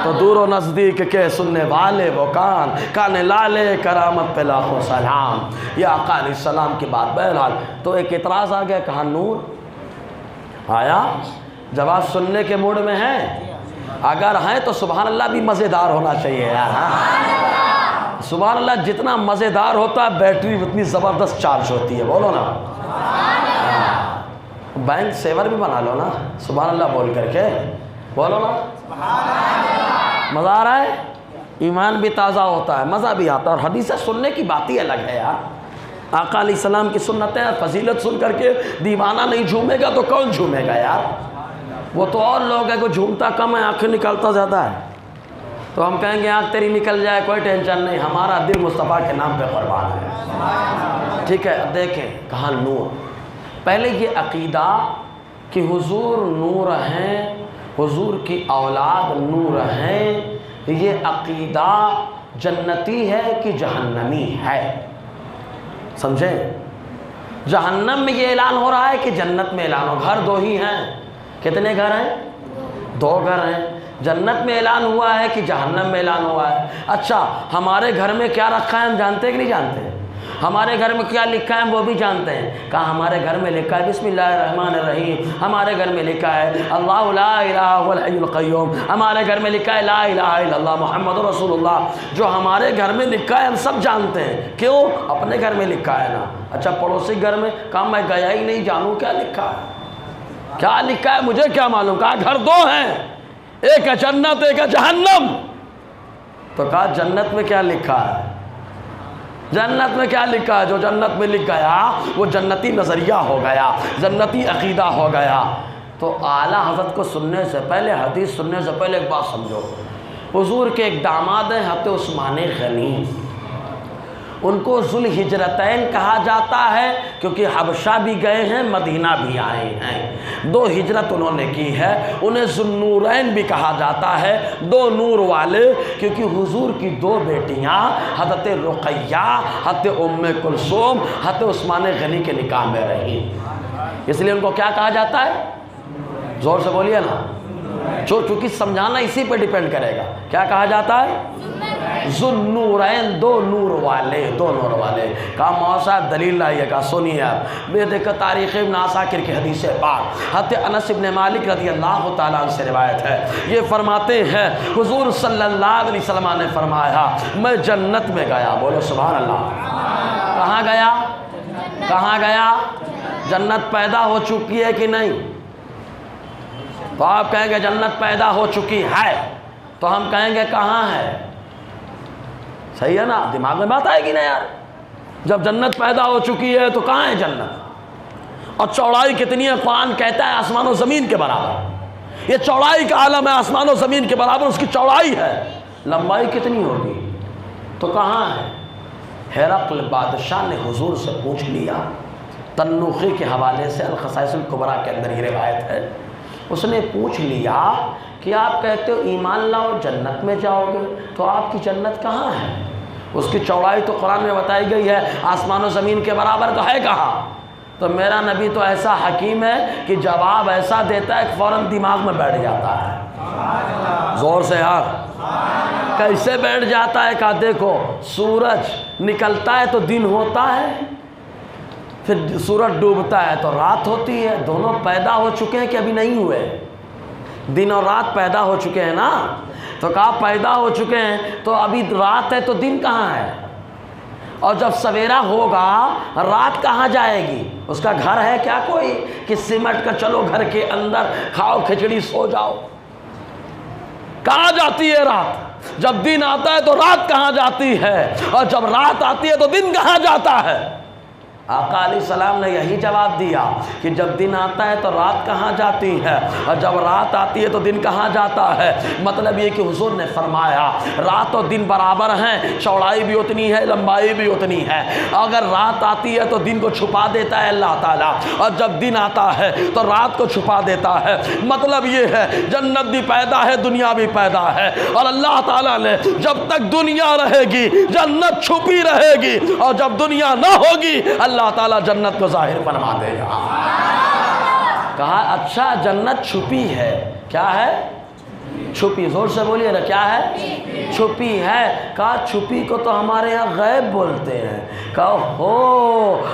تو دور و نزدیک کے سننے والے وہ کان لالے کرامت پہ لاکھوں سلام، یہ آقا علیہ السلام کی بات۔ بہرحال تو ایک اعتراض آ گیا، کہاں نور آیا؟ جواب سننے کے موڈ میں ہیں؟ اگر ہیں تو سبحان اللہ بھی مزیدار ہونا چاہیے یار، ہاں سبحان اللہ جتنا مزیدار ہوتا ہے بیٹری اتنی زبردست چارج ہوتی ہے، بولو نا، بینک سیور بھی بنا لو نا سبحان اللہ بول کر کے، بولو نا، مزہ آ رہا ہے، ایمان بھی تازہ ہوتا ہے، مزہ بھی آتا ہے، اور حدیثیں سننے کی بات ہی الگ ہے یار۔ آقا علیہ السلام کی سنتیں فضیلت سن کر کے دیوانہ نہیں جھومے گا تو کون جھومے گا یار؟ وہ تو اور لوگ ہیں کوئی جھومتا کم ہے، آنکھیں نکالتا زیادہ ہے، تو ہم کہیں گے آنکھ تیری نکل جائے کوئی ٹینشن نہیں، ہمارا دل مصطفیٰ کے نام پہ قربان ہے۔ ٹھیک ہے، دیکھیں کہاں نور، پہلے یہ عقیدہ کہ حضور نور ہیں، حضور کی اولاد نور ہیں، یہ عقیدہ جنتی ہے کہ جہنمی ہے؟ سمجھیں، جہنم میں یہ اعلان ہو رہا ہے کہ جنت میں اعلان ہو، گھر 2 ہی ہیں، کتنے گھر ہیں؟ 2 گھر ہیں، جنت میں اعلان ہوا ہے کہ جہنم میں اعلان ہوا ہے۔ اچھا ہمارے گھر میں کیا رکھا ہے ہم جانتے ہیں کہ نہیں جانتے؟ ہمارے گھر میں کیا لکھا ہے وہ بھی جانتے ہیں، کہا ہمارے گھر میں لکھا ہے بسم اللہ الرحمن الرحیم، ہمارے گھر میں لکھا ہے اللہ لا الہ الا الحی القیوم، ہمارے گھر میں لکھا ہے لا الہ الا اللہ محمد رسول اللہ، جو ہمارے گھر میں لکھا ہے ہم سب جانتے ہیں، کیوں؟ اپنے گھر میں لکھا ہے نا۔ اچھا پڑوسی گھر میں، کہا میں گیا ہی نہیں جانوں کیا لکھا ہے، کیا لکھا ہے مجھے کیا معلوم، کہا گھر 2 ہیں، ایک ہے جنت ایک ہے جہنم، تو کہا جنت میں کیا لکھا ہے؟ جنت میں کیا لکھا ہے؟ جو جنت میں لکھ گیا وہ جنتی نظریہ ہو گیا، جنتی عقیدہ ہو گیا۔ تو اعلیٰ حضرت کو سننے سے پہلے، حدیث سننے سے پہلے ایک بات سمجھو، حضور کے ایک داماد ہیں حضرت عثمان غنی، ان کو ذوالہجرتین کہا جاتا ہے کیونکہ حبشہ بھی گئے ہیں مدینہ بھی آئے ہیں، 2 ہجرت انہوں نے کی ہے، انہیں ذوالنورین بھی کہا جاتا ہے، 2 نور والے، کیونکہ حضور کی 2 بیٹیاں حضرت رقیہ حضرت ام کلثوم حضرت عثمان غنی کے نکاح میں رہی، اس لیے ان کو کیا کہا جاتا ہے؟ زور سے بولیے نا، چونکہ سمجھانا اسی پہ ڈیپینڈ کرے گا، کیا کہا جاتا ہے؟ ذوالنورین، 2 نور والے، 2 نور والے۔ کہا موسیٰ دلیل لائیے گا، سنیے آپ، میں دیکھا تاریخ ابن عساکر کی حدیث پاک، حضرت انس بن مالک رضی اللہ تعالیٰ عنہ سے روایت ہے، یہ فرماتے ہیں حضور صلی اللہ علیہ وسلم نے فرمایا میں جنت میں گیا، بولو سبحان اللہ، کہاں گیا؟ کہاں گیا؟ جنت پیدا ہو چکی ہے کہ نہیں؟ تو آپ کہیں گے جنت پیدا ہو چکی ہے، تو ہم کہیں گے کہاں ہے؟ صحیح ہے نا، دماغ میں بات آئے گی نا یار، جب جنت پیدا ہو چکی ہے تو کہاں ہے جنت؟ اور چوڑائی کتنی ہے؟ قرآن کہتا ہے آسمان و زمین کے برابر، یہ چوڑائی کا عالم ہے، آسمان و زمین کے برابر اس کی چوڑائی ہے، لمبائی کتنی ہوگی؟ تو کہاں ہے؟ ہرقل بادشاہ نے حضور سے پوچھ لیا، تنوخی کے حوالے سے الخصائص الکبریٰ کے اندر یہ روایت ہے، اس نے پوچھ لیا کہ آپ کہتے ہو ایمان لاؤ جنت میں جاؤ گے، تو آپ کی جنت کہاں ہے؟ اس کی چوڑائی تو قرآن میں بتائی گئی ہے آسمان و زمین کے برابر، تو ہے کہاں؟ تو میرا نبی تو ایسا حکیم ہے کہ جواب ایسا دیتا ہے کہ فوراً دماغ میں بیٹھ جاتا ہے، زور سے یار، کیسے بیٹھ جاتا ہے؟ کہا دیکھو سورج نکلتا ہے تو دن ہوتا ہے، پھر سورج ڈوبتا ہے تو رات ہوتی ہے، دونوں پیدا ہو چکے ہیں کہ ابھی نہیں ہوئے؟ دن اور رات پیدا ہو چکے ہیں نا، تو کہا پیدا ہو چکے ہیں تو ابھی رات ہے تو دن کہاں ہے؟ اور جب سویرا ہوگا رات کہاں جائے گی؟ اس کا گھر ہے کیا کوئی کہ سمٹ کر چلو گھر کے اندر کھاؤ کھچڑی سو جاؤ؟ کہاں جاتی ہے رات؟ جب دن آتا ہے تو رات کہاں جاتی ہے؟ اور جب رات آتی ہے تو دن کہاں جاتا ہے؟ آقا علیہ السلام نے یہی جواب دیا کہ جب دن آتا ہے تو رات کہاں جاتی ہے، اور جب رات آتی ہے تو دن کہاں جاتا ہے۔ مطلب یہ کہ حضور نے فرمایا رات اور دن برابر ہیں، چوڑائی بھی اتنی ہے، لمبائی بھی اتنی ہے۔ اگر رات آتی ہے تو دن کو چھپا دیتا ہے اللہ تعالیٰ، اور جب دن آتا ہے تو رات کو چھپا دیتا ہے۔ مطلب یہ ہے جنت بھی پیدا ہے، دنیا بھی پیدا ہے، اور اللہ تعالیٰ نے جب تک دنیا رہے گی جنت چھپی رہے گی، اور جب دنیا نہ ہوگی اللہ تعالیٰ جنت کو ظاہر فرما دے گا۔ کہا اچھا جنت چھپی ہے، کیا ہے؟ چھپی، زور سے بولیے نا، کیا ہے؟ چھپی ہے۔ کہا چھپی کو تو ہمارے ہاں غیب بولتے ہیں۔ کہا ہو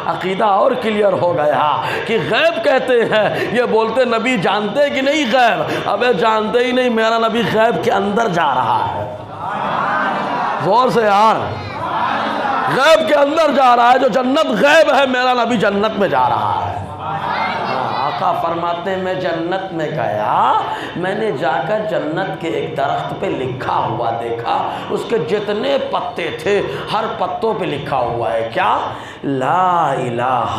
عقیدہ اور کلیئر ہو گیا کہ غیب کہتے ہیں، یہ بولتے نبی جانتے کہ نہیں غیب؟ ابے جانتے ہی نہیں، میرا نبی غیب کے اندر جا رہا ہے۔ زور سے یار، غیب کے اندر جا رہا ہے، جو جنت غیب ہے میرا نبی جنت میں جا رہا ہے۔ آقا فرماتے ہیں میں جنت میں گیا، میں نے جا کر جنت کے ایک درخت پہ لکھا ہوا دیکھا، اس کے جتنے پتے تھے ہر پتوں پہ لکھا ہوا ہے کیا؟ لا الہ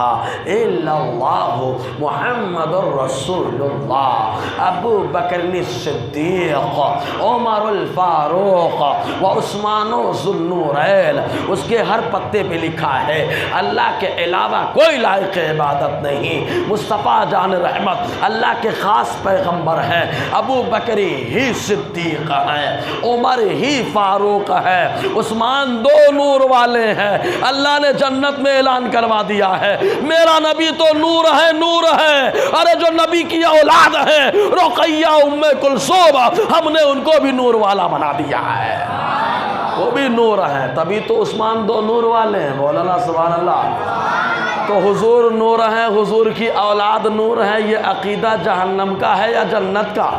الا اللہ محمد الرسول اللہ، ابو بکر الصدیق، عمر الفاروق و عثمان ذو النورین۔ اس کے ہر پتے پہ لکھا ہے اللہ کے علاوہ کوئی لائق عبادت نہیں، مصطفیٰ جان رحمت اللہ کے خاص پیغمبر ہیں، ابو بکر ہی صدیق ہیں، عمر ہی فاروق ہے، عثمان دو نور والے ہیں۔ اللہ نے جنت میں اعلان کروا دیا ہے میرا نبی تو نور ہے، نور ہے۔ ارے جو نبی کی اولاد ہے رقیہ ام کلثوم، ہم نے ان کو بھی نور والا بنا دیا ہے، وہ بھی نور ہے، تبھی تو عثمان دو نور والے ہیں۔ مولانا سبحان اللہ۔ تو حضور نور ہیں، حضور کی اولاد نور ہے، یہ عقیدہ جہنم کا ہے یا جنت کا؟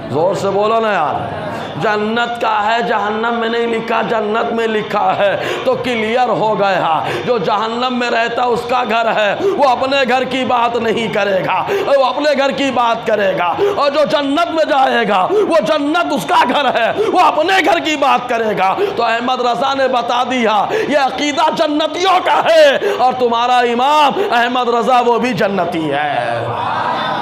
زور سے بولو نا یار، جنت کا ہے، جہنم میں نہیں لکھا، جنت میں لکھا ہے، تو کلیئر ہو گیا۔ جو جہنم میں رہتا اس کا گھر ہے، وہ اپنے گھر کی بات نہیں کرے گا، وہ اپنے گھر کی بات کرے گا، اور جو جنت میں جائے گا وہ جنت اس کا گھر ہے، وہ اپنے گھر کی بات کرے گا۔ تو احمد رضا نے بتا دیا یہ عقیدہ جنتیوں کا ہے، اور تمہارا امام احمد رضا وہ بھی جنتی ہے،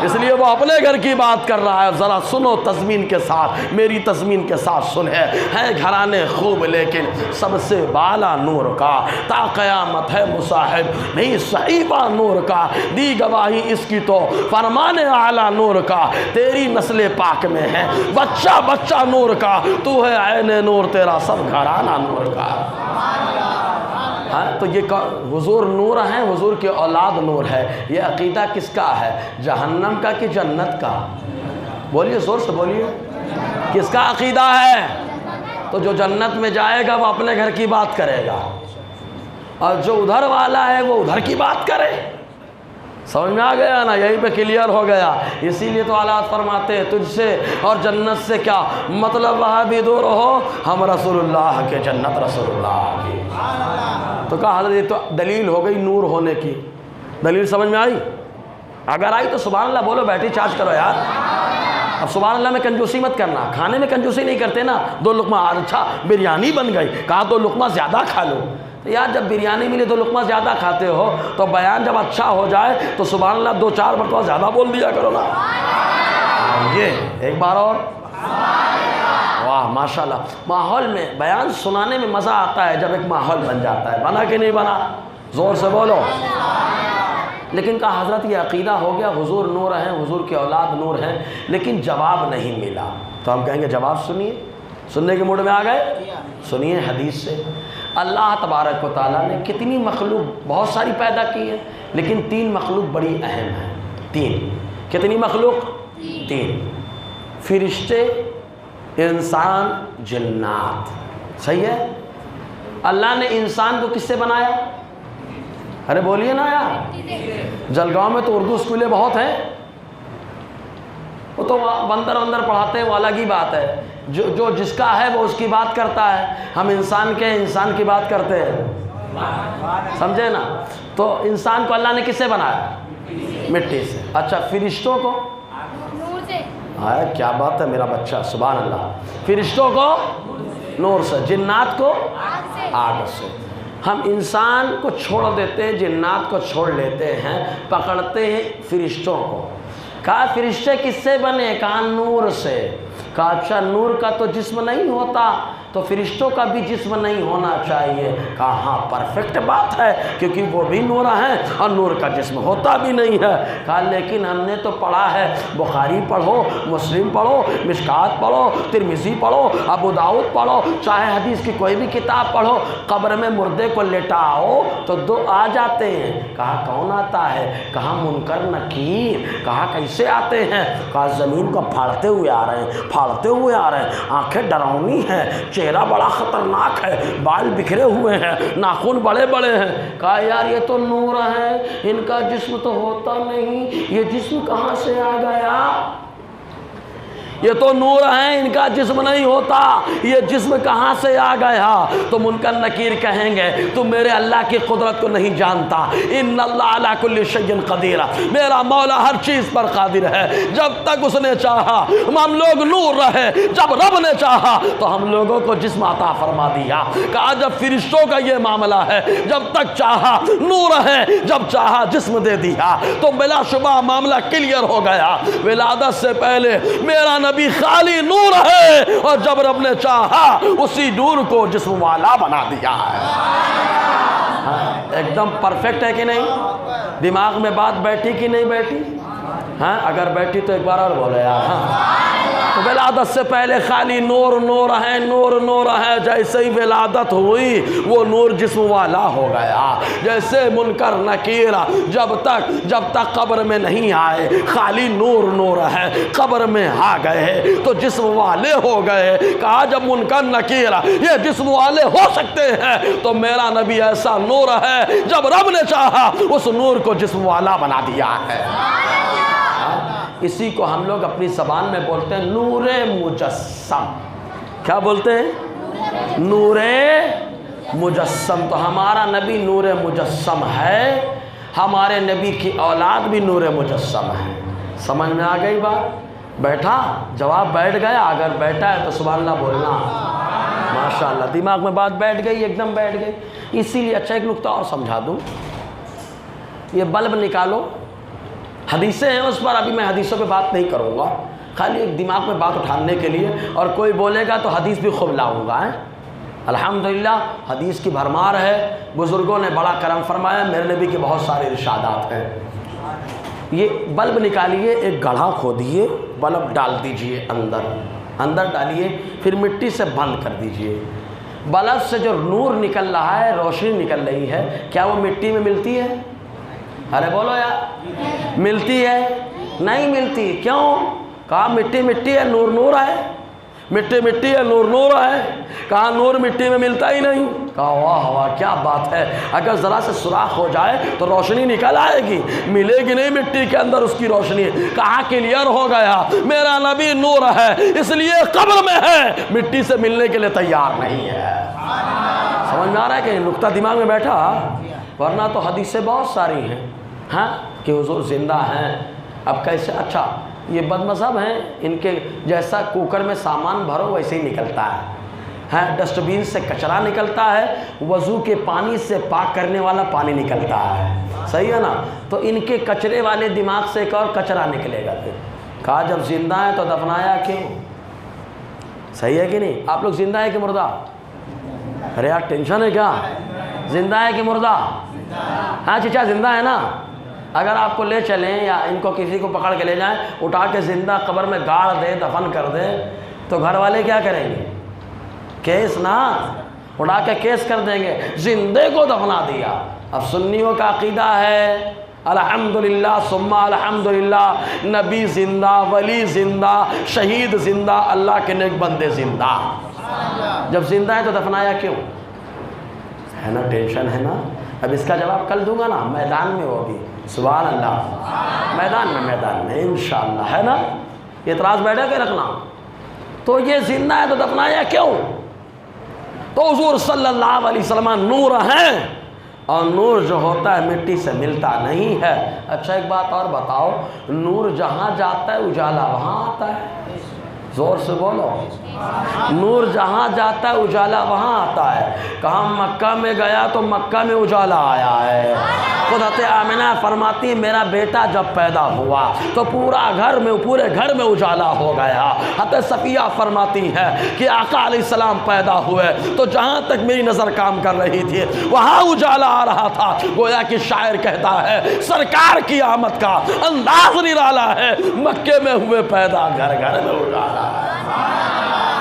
اس لیے وہ اپنے گھر کی بات کر رہا ہے۔ ذرا سنو تضمین کے ساتھ، میری تضمین کے ساتھ سنے، ہے گھرانے خوب لیکن سب سے بالا نور کا، تا قیامت ہے مصاحب نہیں صحیفہ نور کا، دی گواہی اس کی تو فرمان اعلیٰ نور کا، تیری نسل پاک میں ہے بچہ بچہ نور کا، تو ہے عین نور تیرا سب گھرانہ نور کا۔ تو یہ حضور نور ہیں، حضور کی اولاد نور ہے، یہ عقیدہ کس کا ہے؟ جہنم کا کہ جنت کا؟ بولیے زور سے بولیے، کس کا عقیدہ ہے؟ تو جو جنت میں جائے گا وہ اپنے گھر کی بات کرے گا، اور جو ادھر والا ہے وہ ادھر کی بات کرے۔ سمجھ میں آ گیا نا؟ یہیں پہ کلیئر ہو گیا۔ اسی لیے تو آلات فرماتے ہیں تجھ سے اور جنت سے کیا مطلب، وہاں بھی دور ہو ہم رسول اللہ کے، جنت رسول اللہ کی۔ تو کہا حضرت یہ تو دلیل ہو گئی نور ہونے کی، دلیل سمجھ میں آئی؟ اگر آئی تو سبحان اللہ بولو، بیٹری چارج کرو یار۔ اب سبحان اللہ میں کنجوسی مت کرنا، کھانے میں کنجوسی نہیں کرتے نا، دو لقمہ، اچھا بریانی بن گئی، کہا دو لقمہ زیادہ کھا لو۔ یار جب بریانی ملی دو لقمہ زیادہ کھاتے ہو تو بیان جب اچھا ہو جائے تو سبحان اللہ دو چار مرتبہ زیادہ بول دیا کرو نا۔ یہ ایک بار اور، واہ ماشاءاللہ۔ ماحول میں بیان سنانے میں مزہ آتا ہے جب ایک ماحول بن جاتا ہے، بنا کہ نہیں بنا؟ زور سے بولو۔ لیکن کہا حضرت یہ عقیدہ ہو گیا حضور نور ہیں، حضور کی اولاد نور ہیں، لیکن جواب نہیں ملا۔ تو ہم کہیں گے جواب سنیے، سننے کے موڈ میں آ گئے؟ سنیے حدیث سے۔ اللہ تبارک و تعالیٰ نے کتنی مخلوق بہت ساری پیدا کی ہے، لیکن تین مخلوق بڑی اہم ہیں۔ تین، کتنی مخلوق؟ تین، فرشتے، انسان، جنات۔ صحیح ہے؟ اللہ نے انسان کو کس سے بنایا؟ ارے بولیے نا یار، جلگاؤں میں تو اردو اسکولیں بہت ہیں، وہ تو بندر وندر پڑھاتے ہیں، وہ الگ ہی بات ہے، جو جس کا ہے وہ اس کی بات کرتا ہے، ہم انسان کی بات کرتے ہیں، سمجھے نا؟ تو انسان کو اللہ نے کس سے بنایا؟ مٹی سے۔ اچھا فرشتوں کو؟ نور سے۔ کیا بات ہے میرا بچہ، سبحان اللہ۔ فرشتوں کو نور سے، جنات کو آگ سے۔ ہم انسان کو چھوڑ دیتے، جنات کو چھوڑ لیتے ہیں، پکڑتے ہیں فرشتوں کو۔ کہا فرشتے کس سے بنے؟ کہا نور سے۔ کہا اچھا نور کا تو جسم نہیں ہوتا، تو فرشتوں کا بھی جسم نہیں ہونا چاہیے۔ کہا ہاں پرفیکٹ بات ہے، کیونکہ وہ بھی نور ہیں اور نور کا جسم ہوتا بھی نہیں ہے۔ کہا لیکن ہم نے تو پڑھا ہے، بخاری پڑھو، مسلم پڑھو، مشکات پڑھو، ترمذی پڑھو، ابو داؤد پڑھو، چاہے حدیث کی کوئی بھی کتاب پڑھو، قبر میں مردے کو لٹاؤ تو دو آ جاتے ہیں۔ کہا کون آتا ہے؟ کہا منکر نکیر۔ کہا کیسے آتے ہیں؟ کہا زمین کو پھاڑتے ہوئے آ رہے ہیں، پھاڑتے ہوئے آ رہے ہیں، آنکھیں ڈراؤنی ہیں، چہرہ بڑا خطرناک ہے، بال بکھرے ہوئے ہیں، ناخن بڑے بڑے ہیں۔ کہا یار یہ تو نور ہیں، ان کا جسم تو ہوتا نہیں، یہ جسم کہاں سے آ گیا؟ یہ تو نور ہیں، ان کا جسم نہیں ہوتا، یہ جسم کہاں سے آ گیا؟ تو منکر نکیر کہیں گے تو میرے اللہ کی قدرت کو نہیں جانتا۔ ان اللہ علی کل شیء قدیر، میرا مولا ہر چیز پر قادر ہے۔ جب تک اس نے چاہا ہم لوگ نور رہے، جب رب نے چاہا تو ہم لوگوں کو جسم عطا فرما دیا۔ کہا جب فرشتوں کا یہ معاملہ ہے، جب تک چاہا نور ہے، جب چاہا جسم دے دیا، تو بلا شبہ معاملہ کلیئر ہو گیا۔ ولادت سے پہلے میرا نبی خالی نور ہے، اور جب رب نے چاہا اسی نور کو جسم والا بنا دیا ہے۔ ایک دم پرفیکٹ ہے کہ نہیں؟ دماغ میں بات بیٹھی کہ نہیں بیٹھی؟ ہاں اگر بیٹھی تو ایک بار اور بولے یار۔ تو ولادت سے پہلے خالی نور نور ہے، نور نور ہے، جیسے ہی ولادت ہوئی وہ نور جسم والا ہو گیا۔ جیسے منکر نکیر جب تک قبر میں نہیں آئے خالی نور نور ہے، قبر میں آ گئے تو جسم والے ہو گئے۔ کہا جب منکر نکیر یہ جسم والے ہو سکتے ہیں تو میرا نبی ایسا نور ہے، جب رب نے چاہا اس نور کو جسم والا بنا دیا ہے۔ اسی کو ہم لوگ اپنی زبان میں بولتے ہیں نور مجسم۔ کیا بولتے ہیں؟ نور مجسم۔ تو ہمارا نبی نور مجسم ہے، ہمارے نبی کی اولاد بھی نور مجسم ہے۔ سمجھ میں آ گئی بات؟ بیٹھا؟ جواب بیٹھ گیا؟ اگر بیٹھا ہے تو سبحان اللہ بولنا۔ ماشاءاللہ دماغ میں بات بیٹھ گئی، ایک دم بیٹھ گئی۔ اسی لیے اچھا ایک نکتہ اور سمجھا دوں، یہ بلب نکالو، حدیثیں ہیں اس پر، ابھی میں حدیثوں پہ بات نہیں کروں گا، خالی ایک دماغ میں بات اٹھانے کے لیے، اور کوئی بولے گا تو حدیث بھی خوب لاؤں گا۔ الحمدللہ حدیث کی بھرمار ہے، بزرگوں نے بڑا کرم فرمایا، میرے نبی کے بہت سارے ارشادات ہیں۔ یہ بلب نکالیے، ایک گڑھا کھودیے، بلب ڈال دیجئے اندر ڈالیے، پھر مٹی سے بند کر دیجئے۔ بلب سے جو نور نکل رہا ہے، روشنی نکل رہی ہے، کیا وہ مٹی میں ملتی ہے؟ ارے بولو یار، ملتی ہے؟ نہیں ملتی۔ کیوں؟ کہا مٹی مٹی ہے، نور نور ہے، مٹی مٹی ہے، نور نور ہے۔ کہا نور مٹی میں ملتا ہی نہیں۔ کہا واہ واہ کیا بات ہے، اگر ذرا سے سوراخ ہو جائے تو روشنی نکل آئے گی، ملے گی نہیں مٹی کے اندر اس کی روشنی۔ کہا کلیئر ہو گیا، میرا نبی نور ہے، اس لیے قبر میں ہے، مٹی سے ملنے کے لیے تیار نہیں ہے۔ سمجھ میں آ رہا ہے کہ نقطہ دماغ میں بیٹھا؟ ورنہ تو حدیثیں بہت ساری ہیں ہاں کہ حضور زندہ ہیں۔ اب کیسے؟ اچھا یہ بد مذہب ہیں، ان کے جیسا کوکر میں سامان بھرو ویسے ہی نکلتا ہے، ہاں ڈسٹ بین سے کچرا نکلتا ہے، وضو کے پانی سے پاک کرنے والا پانی نکلتا ہے، صحیح ہے نا؟ تو ان کے کچرے والے دماغ سے ایک اور کچرا نکلے گا۔ پھر کہا جب زندہ ہے تو دفنایا کیوں؟ صحیح ہے کہ نہیں؟ آپ لوگ زندہ ہے کہ مردہ؟ ارے یار ٹینشن ہے کیا؟ زندہ ہے کہ مردہ؟ ہاں چچا زندہ ہے نا؟ اگر آپ کو لے چلیں یا ان کو کسی کو پکڑ کے لے جائیں، اٹھا کے زندہ قبر میں گاڑ دیں، دفن کر دیں، تو گھر والے کیا کریں گے؟ کیس نا اٹھا کے کیس کر دیں گے، زندے کو دفنا دیا۔ اب سنیوں کا عقیدہ ہے الحمدللہ ثم الحمدللہ، نبی زندہ، ولی زندہ، شہید زندہ، اللہ کے نیک بندے زندہ۔ جب زندہ ہے تو دفنایا کیوں؟ ہے نا ٹینشن ہے نا؟ اب اس کا جواب کل دوں گا نا، میدان میں ہوگی، سبحان اللہ، میدان میں انشاءاللہ، ہے نا؟ اعتراض بیٹھا کہ رکھنا؟ تو یہ زندہ ہے تو دفنایا کیوں؟ تو حضور صلی اللہ علیہ وسلم نور ہیں، اور نور جو ہوتا ہے مٹی سے ملتا نہیں ہے۔ اچھا ایک بات اور بتاؤ، نور جہاں جاتا ہے اجالا وہاں آتا ہے؟ زور سے بولو۔ نور جہاں جاتا ہے اجالا وہاں آتا ہے۔ کہاں مکہ میں گیا تو مکہ میں اجالا آیا ہے۔ حضرت آمنہ فرماتی ہے میرا بیٹا جب پیدا ہوا تو پورے گھر میں اجالا ہو گیا۔ حضرت صفیہ فرماتی ہے کہ آقا علیہ السلام پیدا ہوئے تو جہاں تک میری نظر کام کر رہی تھی وہاں اجالا آ رہا تھا۔ گویا کہ شاعر کہتا ہے سرکار کی آمد کا انداز نرالا ہے، مکے میں ہوئے پیدا گھر گھر میں اجالا ہے۔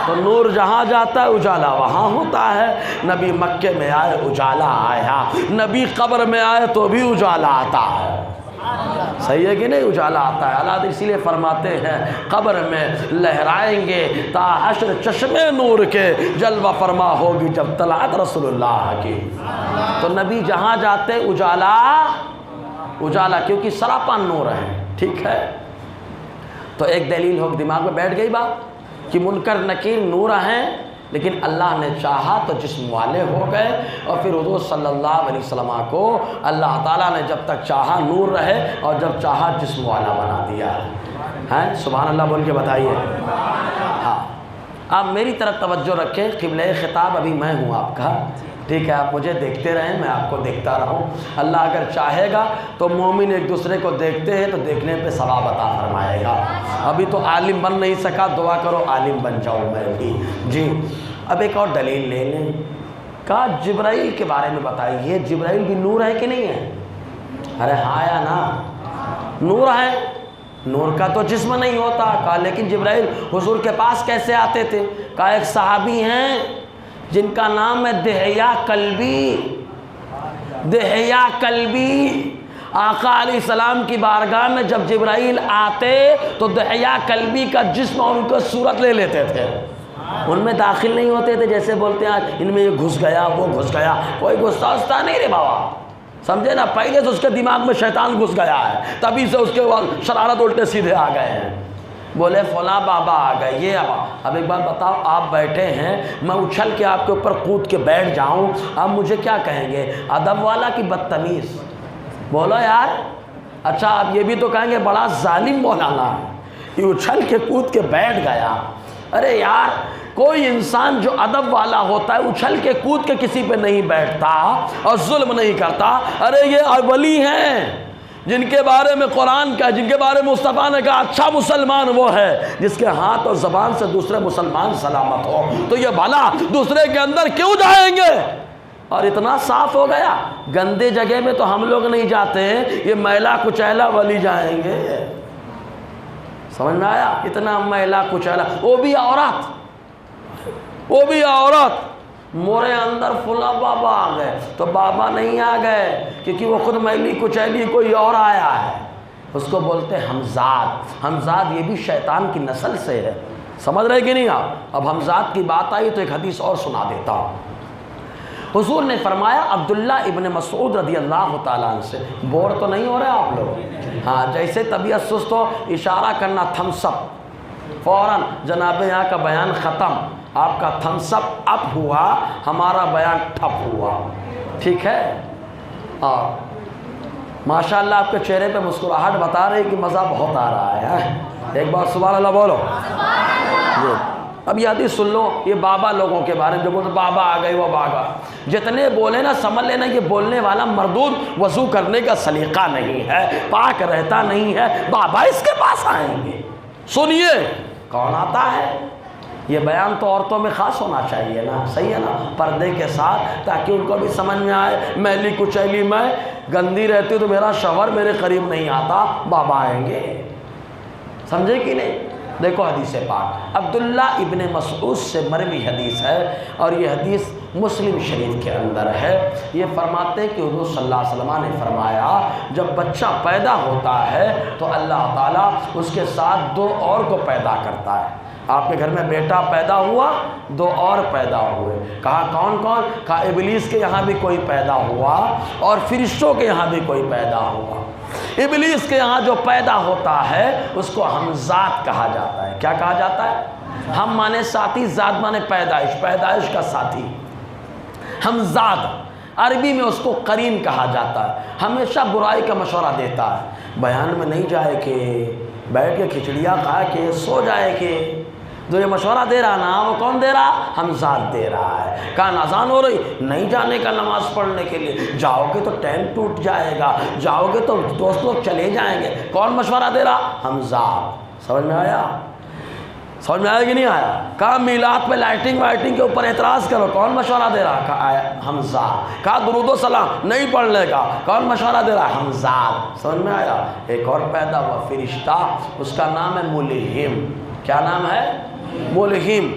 تو نور جہاں جاتا ہے اجالا وہاں ہوتا ہے۔ نبی مکے میں آئے اجالا آیا، نبی قبر میں آئے تو بھی اجالا آتا ہے۔ صحیح ہے کہ نہیں؟ اجالا آتا ہے۔ اللہ اسی لیے فرماتے ہیں قبر میں لہرائیں گے تا حشر چشمے نور کے، جلوہ فرما ہوگی جب طلعت رسول اللہ کی۔ تو نبی جہاں جاتے اجالا کیونکہ سراپا نور ہے۔ ٹھیک ہے، تو ایک دلیل ہو دماغ میں بیٹھ گئی بات کہ منکر نکیر نور ہیں، لیکن اللہ نے چاہا تو جسم والے ہو گئے، اور پھر حضور صلی اللہ علیہ وسلم کو اللہ تعالیٰ نے جب تک چاہا نور رہے اور جب چاہا جسم والا بنا دیا ہے۔ سبحان اللہ بول کے بتائیے۔ ہاں، آپ میری طرف توجہ رکھیں، قبلہ خطاب ابھی میں ہوں آپ کا، ٹھیک ہے؟ آپ مجھے دیکھتے رہیں، میں آپ کو دیکھتا رہوں۔ اللہ اگر چاہے گا تو مومن ایک دوسرے کو دیکھتے ہیں تو دیکھنے پہ ثواب عطا فرمائے گا۔ ابھی تو عالم بن نہیں سکا، دعا کرو عالم بن جاؤں میں بھی۔ جی اب ایک اور دلیل لے لیں، کہا جبرائیل کے بارے میں بتائیے، جبرائیل بھی نور ہے کہ نہیں ہے؟ ارے ہاں یا نا؟ نور ہے، نور کا تو جسم نہیں ہوتا۔ کہا لیکن جبرائیل حضور کے پاس کیسے آتے تھے؟ کہا ایک صحابی ہیں جن کا نام ہے دہیا کلبی۔ آقا علیہ السلام کی بارگاہ میں جب جبرائیل آتے تو دہیا کلبی کا جسم اور ان کو صورت لے لیتے تھے، ان میں داخل نہیں ہوتے تھے جیسے بولتے ہیں ان میں یہ گھس گیا وہ گھس گیا۔ کوئی غصہ نہیں رے بابا، سمجھے نا؟ پہلے سے اس کے دماغ میں شیطان گھس گیا ہے، تبھی سے اس کے شرارت الٹے سیدھے آ گئے ہیں۔ بولے فلاں بابا آ گئے، یہ اب ایک بات بتاؤ، آپ بیٹھے ہیں، میں اچھل کے آپ کے اوپر کود کے بیٹھ جاؤں، آپ مجھے کیا کہیں گے؟ ادب والا کی بدتمیز؟ بولو یار۔ اچھا آپ یہ بھی تو کہیں گے بڑا ظالم مولانا ہے، یہ اچھل کے کود کے بیٹھ گیا۔ ارے یار کوئی انسان جو ادب والا ہوتا ہے اچھل کے کود کے کسی پہ نہیں بیٹھتا اور ظلم نہیں کرتا۔ ارے یہ ولی ہیں جن کے بارے میں قرآن کا، جن کے بارے میں مصطفیٰ نے کہا اچھا مسلمان وہ ہے جس کے ہاتھ اور زبان سے دوسرے مسلمان سلامت ہو، تو یہ بھلا دوسرے کے اندر کیوں جائیں گے؟ اور اتنا صاف ہو گیا، گندے جگہ میں تو ہم لوگ نہیں جاتے ہیں، یہ میلا کچیلا ولی جائیں گے۔ سمجھ میں آیا؟ اتنا میلا کچیلا، وہ بھی عورت مورے اندر فلاں بابا آ گئے تو بابا نہیں آ گئے، کیونکہ وہ خود میلی کچیلی کوئی اور آیا ہے، اس کو بولتے حمزاد۔ حمزاد یہ بھی شیطان کی نسل سے ہے، سمجھ رہے کہ نہیں آپ؟ اب حمزاد کی بات آئی تو ایک حدیث اور سنا دیتا ہوں۔ حضور نے فرمایا عبداللہ ابن مسعود رضی اللہ تعالیٰ عنہ سے، بور تو نہیں ہو رہے آپ لوگ؟ ہاں، جیسے طبیعت سست ہو اشارہ کرنا تھمس اپ، فوراً جناب یہاں کا بیان ختم، آپ کا تھمس اپ ہوا، ہمارا بیان ٹھپ ہوا، ٹھیک ہے؟ اور ماشاءاللہ آپ کے چہرے پہ مسکراہٹ بتا رہی کہ مزہ بہت آ رہا ہے۔ ایک بار سبحان اللہ بولو۔ اب یہ حدیث سن لو، یہ بابا لوگوں کے بارے میں جو بولتے بابا آ گئے وہ بابا، جتنے بولے نا سمجھ لینا یہ بولنے والا مردود وضو کرنے کا سلیقہ نہیں ہے، پاک رہتا نہیں ہے، بابا اس کے پاس آئیں گے۔ سنیے کون آتا ہے؟ یہ بیان تو عورتوں میں خاص ہونا چاہیے نا، صحیح ہے نا، پردے کے ساتھ، تاکہ ان کو بھی سمجھ میں آئے میلی کچیلی میں گندی رہتی تو میرا شوہر میرے قریب نہیں آتا، بابا آئیں گے، سمجھے کہ نہیں؟ دیکھو حدیث پاک عبداللہ ابن مسعود سے مروی حدیث ہے، اور یہ حدیث مسلم شریف کے اندر ہے۔ یہ فرماتے ہیں کہ حضور صلی اللہ علیہ وسلم نے فرمایا جب بچہ پیدا ہوتا ہے تو اللہ تعالیٰ اس کے ساتھ دو اور کو پیدا کرتا ہے۔ آپ کے گھر میں بیٹا پیدا ہوا، دو اور پیدا ہوئے، کہا کون کون؟ کہا ابلیس کے یہاں بھی کوئی پیدا ہوا اور فرشتوں کے یہاں بھی کوئی پیدا ہوا۔ ابلیس کے یہاں جو پیدا ہوتا ہے اس کو ہمزاد کہا جاتا ہے۔ کیا کہا جاتا ہے؟ ہم مانے ساتھی، زاد مانے پیدائش، پیدائش کا ساتھی، ہمزاد۔ عربی میں اس کو قرین کہا جاتا ہے، ہمیشہ برائی کا مشورہ دیتا ہے۔ بیان میں نہیں جائے کہ بیٹھ کے کھچڑیاں کھا کے سو جائے کہ جو یہ مشورہ دے رہا نا وہ کون دے رہا؟ ہمزاد دے رہا ہے۔ کہاں اذان ہو رہی، نہیں جانے کا نماز پڑھنے کے لیے، جاؤ گے تو ٹائم ٹوٹ جائے گا، جاؤ گے تو دوست لوگ چلے جائیں گے۔ کون مشورہ دے رہا؟ ہمزاد۔ سمجھ میں آیا؟ سمجھ میں آیا کہ نہیں آیا؟ کہا میلاد پہ لائٹنگ وائٹنگ کے اوپر اعتراض کرو، کون مشورہ دے رہا؟ کہا حمزاد۔ کہا درود و سلام نہیں پڑھنے کا، کون مشورہ دے رہا؟ حمزاد۔ سمجھ میں آیا؟ ایک اور پیدا ہوا فرشتہ، اس کا نام ہے ملہم۔ کیا نام ہے؟ ملہم۔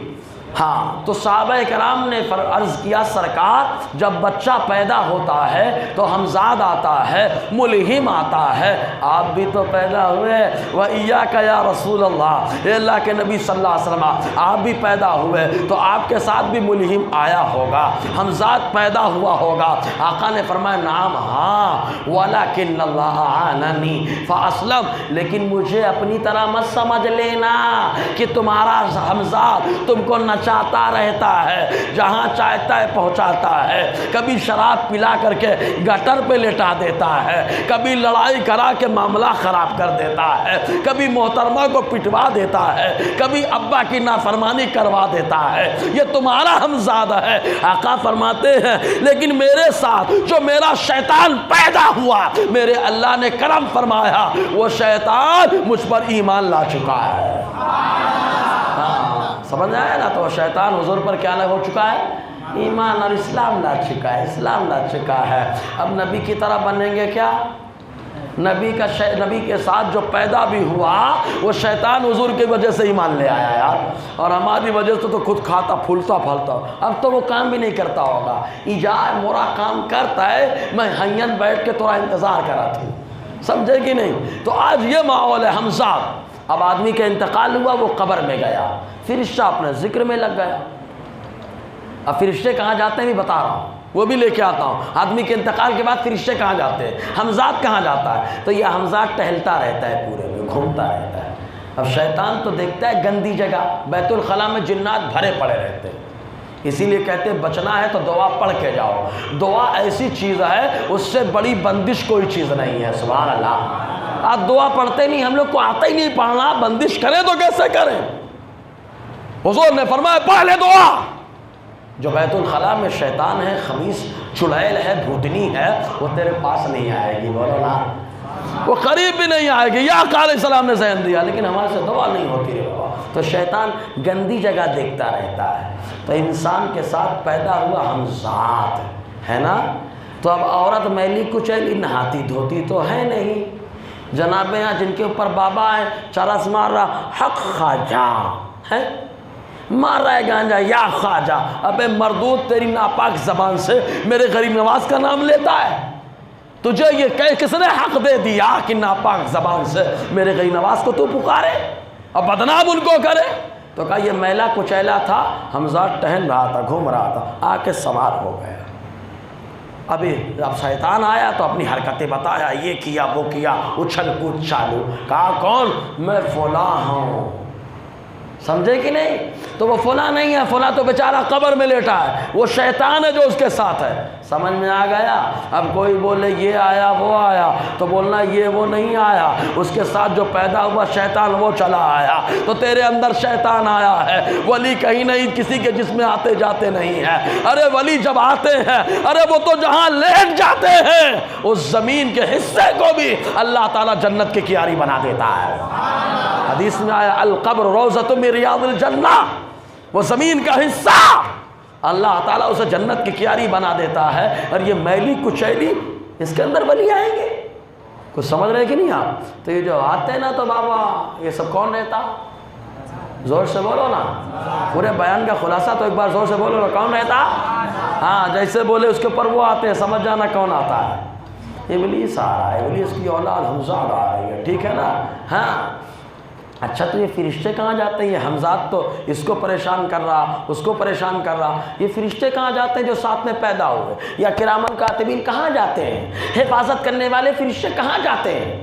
ہاں، تو صحابہ کرام نے عرض کیا سرکار جب بچہ پیدا ہوتا ہے تو ہمزاد آتا ہے، ملہم آتا ہے، آپ بھی تو پیدا ہوئے، وَإِيَّاكَ يَا رسول اللہ، اے اللہ کے نبی صلی اللہ علیہ وسلم آپ بھی پیدا ہوئے تو آپ کے ساتھ بھی ملہم آیا ہوگا، ہمزاد پیدا ہوا ہوگا۔ آقا نے فرمایا نعم ہاں، وَلَكِنَّ اللَّهَ أَعَانَنِي فَأَسْلَمْ، لیکن مجھے اپنی طرح مت سمجھ لینا کہ تمہارا ہمزاد تم کو چاہتا رہتا ہے، جہاں چاہتا ہے پہنچاتا ہے، کبھی شراب پلا کر کے گٹر پہ لٹا دیتا ہے، کبھی لڑائی کرا کے معاملہ خراب کر دیتا ہے، کبھی محترمہ کو پٹوا دیتا ہے، کبھی ابا کی نافرمانی کروا دیتا ہے، یہ تمہارا ہمزاد ہے۔ آقا فرماتے ہیں لیکن میرے ساتھ جو میرا شیطان پیدا ہوا، میرے اللہ نے کرم فرمایا، وہ شیطان مجھ پر ایمان لا چکا ہے۔ سمجھ آیا نا؟ تو شیطان حضور پر کیا ہو چکا ہے؟ ایمان اور اسلام لا چکا ہے، اسلام لا چکا ہے۔ اب نبی کی طرح بنیں گے کیا؟ نبی کے ساتھ جو پیدا بھی ہوا وہ شیطان حضور کی وجہ سے ایمان لے آیا یار، اور ہماری وجہ سے تو خود کھاتا پھولتا پھلتا، اب تو وہ کام بھی نہیں کرتا ہوگا۔ ایجاد مورا کام کرتا ہے، میں ہین بیٹھ کے تھوڑا انتظار کرا تھی، سمجھے کہ نہیں؟ تو آج یہ ماحول ہے ہمزاد۔ اب آدمی کا انتقال ہوا، وہ قبر میں گیا، فرشتہ اپنے ذکر میں لگ گیا۔ اب فرشتے کہاں جاتے ہیں بھی بتا رہا ہوں، وہ بھی لے کے آتا ہوں۔ آدمی کے انتقال کے بعد فرشتے کہاں جاتے ہیں، ہمزاد کہاں جاتا ہے؟ تو یہ ہمزاد ٹہلتا رہتا ہے، پورے میں گھومتا رہتا ہے۔ اب شیطان تو دیکھتا ہے گندی جگہ، بیت الخلاء میں جنات بھرے پڑے رہتے ہیں، اسی لیے کہتے ہیں بچنا ہے تو دعا پڑھ کے جاؤ۔ دعا ایسی چیز ہے اس سے بڑی بندش کوئی چیز نہیں ہے، سبحان اللہ۔ آپ دعا پڑھتے نہیں، ہم لوگ کو آتا ہی نہیں پڑھنا، بندش کریں تو کیسے کریں؟ حضور نے فرمایا پڑھ لے دعا۔ جو بیت الخلاء میں شیطان ہے، خبیث چڑیل ہے، بھوتنی ہے، وہ تیرے پاس نہیں آئے گی، بولو نا، وہ قریب بھی نہیں آئے گی۔ یا علیہ السلام نے ذہن دیا لیکن ہمارے سے دعا نہیں ہوتی ہے بابا۔ تو شیطان گندی جگہ دیکھتا رہتا ہے۔ تو انسان کے ساتھ پیدا ہوا ہمزاد ہے نا، تو اب عورت میلی کچیلی نہاتی دھوتی تو ہے نہیں، جناب یہاں جن کے اوپر بابا ہے چرس مار رہا حق خواجہ ہے، مار رہا ہے گانجا یا خواجہ، ابے مردود تیری ناپاک زبان سے میرے غریب نواز کا نام لیتا ہے، تجھے یہ کس نے حق دے دیا کہ ناپاک زبان سے میرے غریب نواز کو تو پکارے اور بدنام ان کو کرے؟ تو کہا یہ میلا کچیلا تھا، حمزاد ٹہل رہا تھا، گھوم رہا تھا، آ کے سوار ہو گیا۔ ابھی اب شیطان آیا تو اپنی حرکتیں بتایا، یہ کیا وہ کیا، اچھل کود چالو۔ کہا کون؟ میں فلاں ہوں، سمجھے کہ نہیں؟ تو وہ فلاں نہیں ہے، فلاں تو بیچارہ قبر میں لیٹا ہے، وہ شیطان ہے جو اس کے ساتھ ہے۔ سمجھ میں آ گیا؟ اب کوئی بولے یہ آیا وہ آیا تو بولنا یہ وہ نہیں آیا، اس کے ساتھ جو پیدا ہوا شیطان وہ چلا آیا، تو تیرے اندر شیطان آیا ہے۔ ولی کہیں نہیں کسی کے جسم میں آتے جاتے نہیں ہیں، ارے ولی جب آتے ہیں ارے وہ تو جہاں لیٹ جاتے ہیں اس زمین کے حصے کو بھی اللہ تعالیٰ جنت کی کیاری بنا دیتا ہے۔ حدیث میں آیا القبر روضۃ من ریاض الجنہ، وہ زمین کا حصہ اللہ تعالیٰ اسے جنت کی کیاری بنا دیتا ہے۔ اور یہ میلی کچیلی اس کے اندر ولی آئیں گے، کچھ سمجھ رہے کہ نہیں آپ؟ تو یہ جو آتے ہیں نا تو بابا یہ سب کون رہتا؟ زور سے بولو نا، پورے بیان کا خلاصہ تو ایک بار زور سے بولو نا، کون رہتا؟ ہاں جیسے بولے اس کے اوپر وہ آتے ہیں، سمجھ جانا کون آتا ہے۔ ابلیس آ رہا ہے، ابلیس کی اولاد ہمزاد آ رہی ہے، ٹھیک ہے نا؟ ہاں اچھا تو یہ فرشتے کہاں جاتے ہیں؟ یہ حمزات تو اس کو پریشان کر رہا، اس کو پریشان کر رہا، یہ فرشتے کہاں جاتے ہیں جو ساتھ میں پیدا ہوئے؟ یا کرامن کاتبین کہاں جاتے ہیں؟ حفاظت کرنے والے فرشتے کہاں جاتے ہیں؟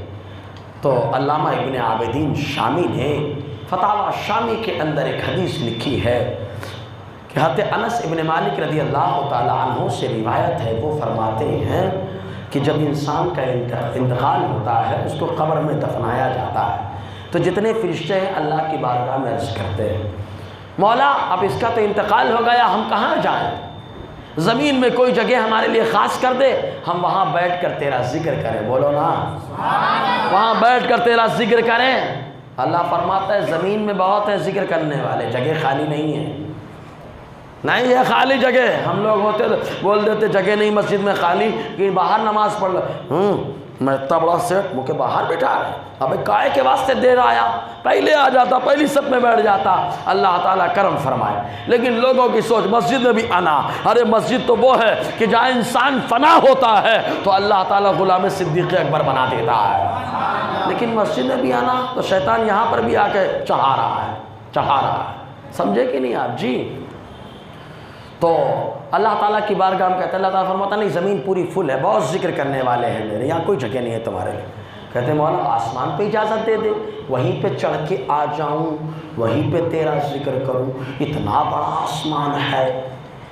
تو علامہ ابن عابدین شامی نے فتاوی شامی کے اندر ایک حدیث لکھی ہے کہ حضرت انس ابن مالک رضی اللہ تعالی عنہ سے روایت ہے، وہ فرماتے ہیں کہ جب انسان کا انتقال ہوتا ہے اس کو قبر میں دفنایا جاتا ہے تو جتنے فرشتے ہیں اللہ کی بارگاہ میں عرض کرتے ہیں، مولا اب اس کا تو انتقال ہو گیا، ہم کہاں جائیں؟ زمین میں کوئی جگہ ہمارے لیے خاص کر دے، ہم وہاں بیٹھ کر تیرا ذکر کریں۔ بولو نا، وہاں بیٹھ کر تیرا ذکر کریں۔ اللہ فرماتا ہے زمین میں بہت ہے ذکر کرنے والے، جگہ خالی نہیں ہے، نہیں ہے خالی جگہ۔ ہم لوگ ہوتے بول دیتے جگہ نہیں مسجد میں خالی، کہ باہر نماز پڑھ لو، میں اتنا بڑا سیٹ مجھے باہر بٹھا رہے ہیں، ابھی کائے کے واسطے دیر آیا، پہلے آ جاتا، پہلی سب میں بیٹھ جاتا۔ اللہ تعالیٰ کرم فرمائے۔ لیکن لوگوں کی سوچ مسجد میں بھی آنا، ارے مسجد تو وہ ہے کہ جہاں انسان فنا ہوتا ہے تو اللہ تعالیٰ غلام صدیق اکبر بنا دیتا ہے، لیکن مسجد میں بھی آنا تو شیطان یہاں پر بھی آ کے چڑھا رہا ہے، سمجھے کہ نہیں آپ؟ جی تو اللہ تعالیٰ کی بارگاہ میں کہتے ہیں، اللہ تعالیٰ فرماتا نہیں زمین پوری فل ہے، بہت ذکر کرنے والے ہیں میرے، یہاں کوئی جگہ نہیں ہے تمہارے لیے۔ کہتے ہیں مولا آسمان پہ اجازت دے دے، وہیں پہ چڑھ کے آ جاؤں، وہیں پہ تیرا ذکر کروں، اتنا بڑا آسمان ہے،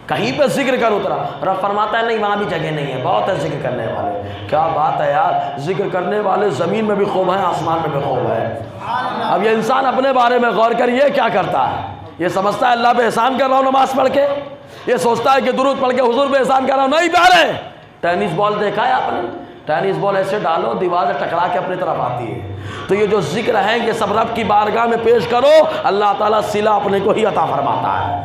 کہیں پہ ذکر کروں تیرا۔ رب فرماتا ہے نہیں وہاں بھی جگہ نہیں ہے، بہت ہے ذکر کرنے والے۔ کیا بات ہے یار، ذکر کرنے والے زمین میں بھی خوب ہیں، آسمان میں بھی خوب ہے۔ اب یہ انسان اپنے بارے میں غور کریے، کیا کرتا ہے؟ یہ سمجھتا ہے اللہ پہ احسان کر رہا ہوں نماز پڑھ کے، یہ سوچتا ہے کہ درود پڑھ کے حضور پہ احسان کر رہا ہوں، نہیں پیارے۔ ٹینس بال دیکھا ہے آپ نے؟ ٹینس بال ایسے ڈالو دیوار سے ٹکرا کے اپنی طرف آتی ہے۔ تو یہ جو ذکر ہے یہ سب رب کی بارگاہ میں پیش کرو، اللہ تعالیٰ صلہ اپنے کو ہی عطا فرماتا ہے،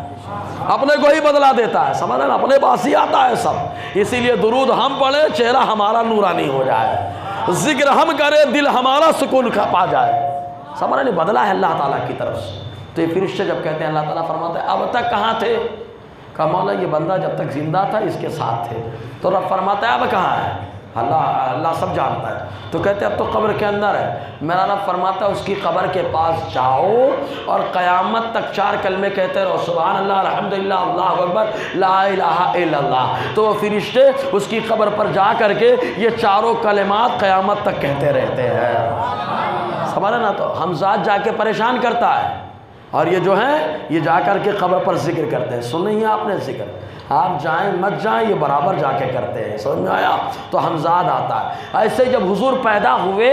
اپنے کو ہی بدلا دیتا ہے، سمجھ رہے نا؟ اپنے پاس ہی آتا ہے سب۔ اسی لیے درود ہم پڑھیں چہرہ ہمارا نورانی ہو جائے، ذکر ہم کریں دل ہمارا سکون پا جائے، سمجھ رہے؟ بدلا ہے اللہ تعالیٰ کی طرف سے۔ تو یہ فرشتے جب کہتے ہیں، اللہ تعالیٰ فرماتا ہے اب تک کہاں تھے؟ کہا مولا یہ بندہ جب تک زندہ تھا اس کے ساتھ تھے۔ تو رب فرماتا ہے اب کہاں ہے؟ اللہ سب جانتا ہے۔ تو کہتے ہیں اب تو قبر کے اندر ہے۔ میرا رب فرماتا ہے اس کی قبر کے پاس جاؤ اور قیامت تک 4 کلمے کہتے رہو، سبحان اللہ، الحمدللہ، اللہ اکبر، لا الہ الا اللہ۔ تو وہ فرشتے اس کی قبر پر جا کر کے یہ 4 کلمات قیامت تک کہتے رہتے ہیں، سمجھ رہے نا؟ تو حمزات جا کے پریشان کرتا ہے، اور یہ جو ہیں یہ جا کر کے قبر پر ذکر کرتے ہیں۔ سن نہیں ہے آپ نے ذکر؟ آپ جائیں مت جائیں یہ برابر جا کے کرتے ہیں، سمجھ میں آیا؟ تو حمزاد آتا ہے۔ ایسے جب حضور پیدا ہوئے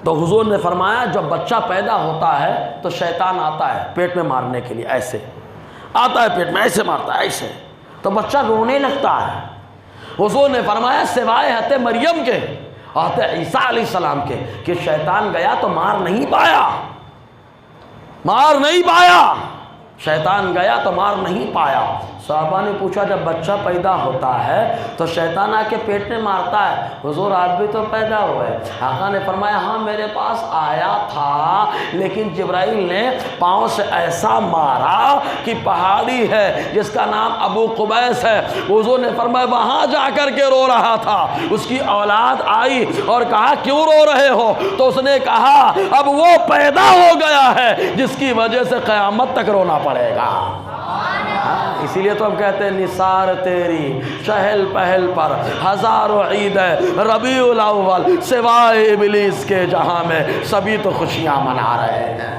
تو حضور نے فرمایا جب بچہ پیدا ہوتا ہے تو شیطان آتا ہے پیٹ میں مارنے کے لیے، ایسے آتا ہے پیٹ میں، ایسے مارتا ہے، ایسے، تو بچہ رونے لگتا ہے۔ حضور نے فرمایا سوائے حضرت مریم کے، حضرت عیسیٰ علیہ السلام کے، کہ شیطان گیا تو مار نہیں پایا، شیطان گیا تو مار نہیں پایا۔ صحابہ نے پوچھا جب بچہ پیدا ہوتا ہے تو شیطان آ کے پیٹ میں مارتا ہے، حضور آپ بھی تو پیدا ہوئے۔ آقا نے فرمایا ہاں میرے پاس آیا تھا، لیکن جبرائیل نے پاؤں سے ایسا مارا کہ پہاڑی ہے جس کا نام ابو قبیس ہے، حضور نے فرمایا وہاں جا کر کے رو رہا تھا۔ اس کی اولاد آئی اور کہا کیوں رو رہے ہو؟ تو اس نے کہا اب وہ پیدا ہو گیا ہے جس کی وجہ سے قیامت تک رونا پڑے گا۔ اسی لیے تو ہم کہتے ہیں نثار تیری چہل پہل پر ہزاروں عید ہے، ربیع الاول سوائے ابلیس کے جہاں میں سبھی تو خوشیاں منا رہے ہیں۔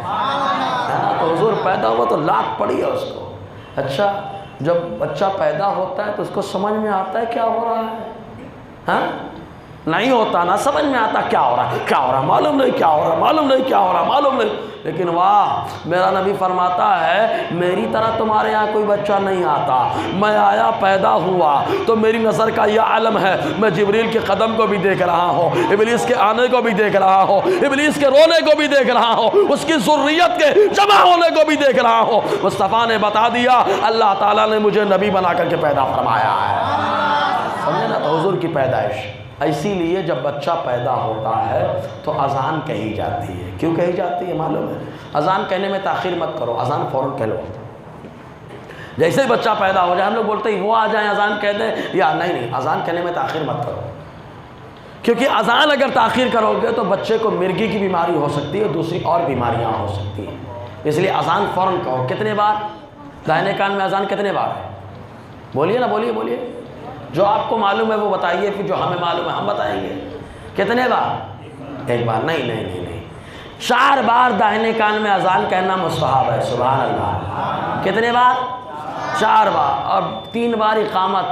تو حضور پیدا ہوا تو لات پڑی ہے اس کو۔ اچھا جب بچہ پیدا ہوتا ہے تو اس کو سمجھ میں آتا ہے کیا ہو رہا ہے؟ ہاں نہیں ہوتا نا، سمجھ میں آتا کیا ہو رہا ہے، کیا ہو رہا ہے معلوم نہیں، کیا ہو رہا ہے معلوم نہیں، کیا ہو رہا ہے معلوم نہیں۔ لیکن واہ میرا نبی فرماتا ہے میری طرح تمہارے یہاں کوئی بچہ نہیں آتا، میں آیا پیدا ہوا تو میری نظر کا یہ عالم ہے، میں جبریل کے قدم کو بھی دیکھ رہا ہوں، ابلیس کے آنے کو بھی دیکھ رہا ہوں، ابلیس کے رونے کو بھی دیکھ رہا ہوں، اس کی ذریت کے جمع ہونے کو بھی دیکھ رہا ہوں۔ مصطفیٰ نے بتا دیا اللہ تعالیٰ نے مجھے نبی بنا کر کے پیدا فرمایا ہے، سمجھے نا؟ تو حضور کی پیدائش اسی لیے جب بچہ پیدا ہوتا ہے تو اذان کہی جاتی ہے۔ کیوں کہی جاتی ہے معلوم ہے؟ اذان کہنے میں تاخیر مت کرو، اذان فوراً کہہ لو۔ جیسے ہی بچہ پیدا ہو جائے ہم لوگ بولتے ہیں وہ آ جائیں اذان کہہ دیں، یا نہیں اذان کہنے میں تاخیر مت کرو۔ کیونکہ اذان اگر تاخیر کرو گے تو بچے کو مرگی کی بیماری ہو سکتی ہے، دوسری اور بیماریاں ہو سکتی ہیں، اس لیے اذان فوراً کہو۔ کتنے بار دائنے کان میں اذان کتنے بار ہے؟ بولیے نا، بولیے بولیے، جو آپ کو معلوم ہے وہ بتائیے، پھر جو ہمیں معلوم ہے ہم بتائیں گے۔ کتنے بار؟ ایک بار نہیں نہیں نہیں نہیں، 4 بار داہنے کان میں اذان کہنا مستحب ہے۔ سبحان اللہ۔ کتنے بار؟ 4 بار، اور 3 بار اقامت۔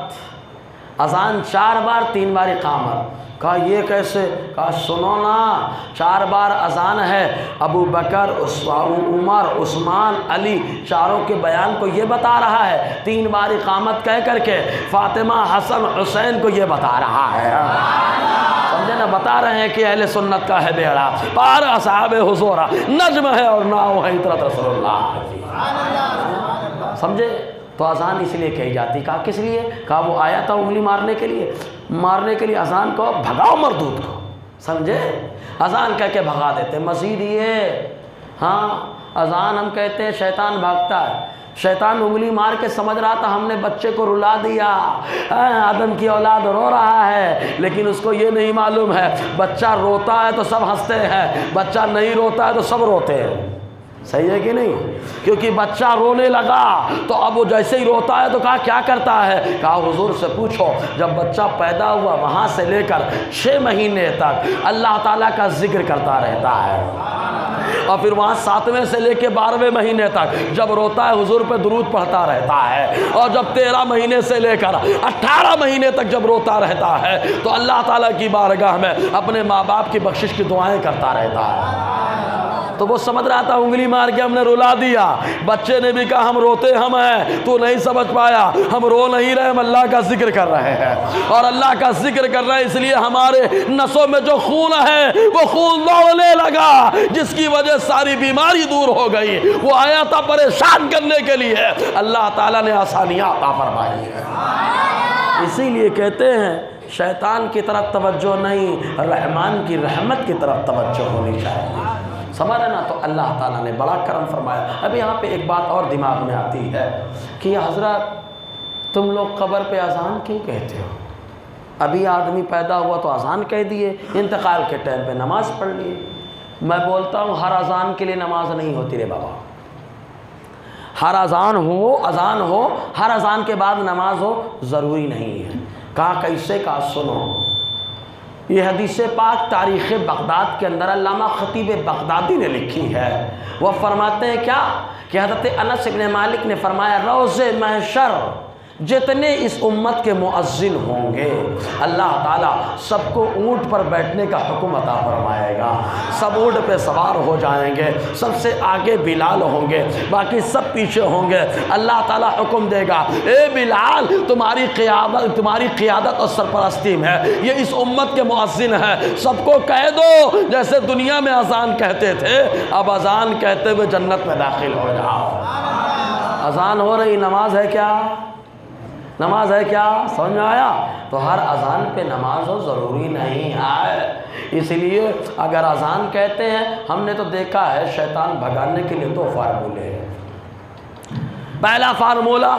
اذان 4 بار، 3 بار اقامت۔ کہا یہ کیسے؟ کہا سنو نا، 4 بار اذان ہے، ابو بکر، عمر، عثمان، علی، چاروں کے بیان کو یہ بتا رہا ہے، 3 بار اقامت کہہ کر کے فاطمہ، حسن، حسین کو یہ بتا رہا ہے۔ سمجھے نا، بتا رہے ہیں کہ اہل سنت کا ہے بیڑا پار، اصحاب حضورہ نجم ہے اور ناؤ ہے اطرت رسول اللہ۔ سمجھے؟ تو اذان اس لیے کہی جاتی۔ کہا کس لیے؟ کہا وہ آیا تھا انگلی مارنے کے لیے، مارنے کے لیے اذان کو بھگاؤ مردود کو۔ سمجھے؟ اذان کہہ کے بھگا دیتے۔ مزید یہ ہاں، اذان ہم کہتے ہیں شیطان بھاگتا ہے، شیطان انگلی مار کے سمجھ رہا تھا ہم نے بچے کو رلا دیا، آدم کی اولاد رو رہا ہے، لیکن اس کو یہ نہیں معلوم ہے بچہ روتا ہے تو سب ہنستے ہیں، بچہ نہیں روتا ہے تو سب روتے ہیں۔ صحیح ہے کہ نہیں؟ کیونکہ بچہ رونے لگا تو اب وہ جیسے ہی روتا ہے تو کہا کیا کرتا ہے؟ کہا حضور سے پوچھو، جب بچہ پیدا ہوا وہاں سے لے کر 6 مہینے تک اللہ تعالیٰ کا ذکر کرتا رہتا ہے، اور پھر وہاں 7ویں سے لے کے 12ویں مہینے تک جب روتا ہے حضور پہ درود پڑھتا رہتا ہے، اور جب 13 مہینے سے لے کر 18 مہینے تک جب روتا رہتا ہے تو اللہ تعالیٰ کی بارگاہ میں اپنے ماں باپ کی بخشش کی دعائیں کرتا رہتا ہے۔ تو وہ سمجھ رہا تھا انگلی مار کے ہم نے رلا دیا، بچے نے بھی کہا ہم روتے ہم ہیں، تو نہیں سمجھ پایا، ہم رو نہیں رہے، ہم اللہ کا ذکر کر رہے ہیں، اور اللہ کا ذکر کر رہے ہیں اس لیے ہمارے نسوں میں جو خون ہے وہ خون دوڑنے لگا، جس کی وجہ ساری بیماری دور ہو گئی۔ وہ آیا تھا پریشان کرنے کے لیے، اللہ تعالیٰ نے آسانیاں عطا فرمائی ہے۔ اسی لیے کہتے ہیں شیطان کی طرف توجہ نہیں، رحمان کی رحمت کی طرف توجہ ہونی چاہیے۔ سمجھ نا؟ تو اللہ تعالیٰ نے بڑا کرم فرمایا۔ اب یہاں پہ ایک بات اور دماغ میں آتی ہے کہ حضرت تم لوگ قبر پہ اذان کیوں کہتے ہو؟ ابھی آدمی پیدا ہوا تو اذان کہہ دیے، انتقال کے ٹائم پہ نماز پڑھ لیے۔ میں بولتا ہوں ہر اذان کے لیے نماز نہیں ہوتی رے بابا، ہر اذان ہو، ہر اذان کے بعد نماز ہو، ضروری نہیں ہے۔ کہا کیسے؟ کہا سنو، یہ حدیث پاک تاریخ بغداد کے اندر علامہ خطیب بغدادی نے لکھی ہے۔ وہ فرماتے ہیں کیا کہ حضرت انس بن مالک نے فرمایا روز محشر جتنے اس امت کے مؤذن ہوں گے اللہ تعالیٰ سب کو اونٹ پر بیٹھنے کا حکم عطا فرمائے گا، سب اونٹ پہ سوار ہو جائیں گے، سب سے آگے بلال ہوں گے، باقی سب پیچھے ہوں گے۔ اللہ تعالیٰ حکم دے گا اے بلال تمہاری قیادت اور سرپرستی میں یہ اس امت کے مؤذن ہیں، سب کو کہہ دو جیسے دنیا میں اذان کہتے تھے اب اذان کہتے ہوئے جنت میں داخل ہو جاؤ۔ اذان ہو رہی، نماز ہے کیا؟ نماز ہے کیا؟ سمجھ میں آیا؟ تو ہر اذان پہ نماز ہو ضروری نہیں ہے۔ اس لیے اگر اذان کہتے ہیں، ہم نے تو دیکھا ہے شیطان بھگانے کے لیے 2 فارمولے ہیں۔ پہلا فارمولہ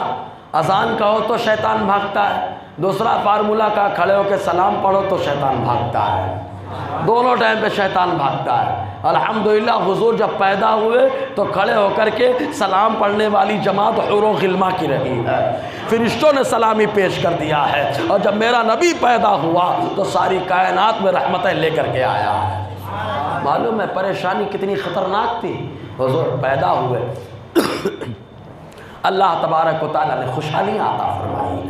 اذان کہو تو شیطان بھاگتا ہے، دوسرا فارمولہ کا کھڑے ہو کے سلام پڑھو تو شیطان بھاگتا ہے۔ دونوں ٹائم پہ شیطان بھاگتا ہے۔ الحمدللہ حضور جب پیدا ہوئے تو کھڑے ہو کر کے سلام پڑھنے والی جماعت حور و غلمہ کی رہی ہے، فرشتوں نے سلامی پیش کر دیا ہے، اور جب میرا نبی پیدا ہوا تو ساری کائنات میں رحمتیں لے کر کے آیا ہے۔ معلوم ہے پریشانی کتنی خطرناک تھی؟ حضور پیدا ہوئے اللہ تبارک و تعالیٰ نے خوشحالیاں عطا فرمائی،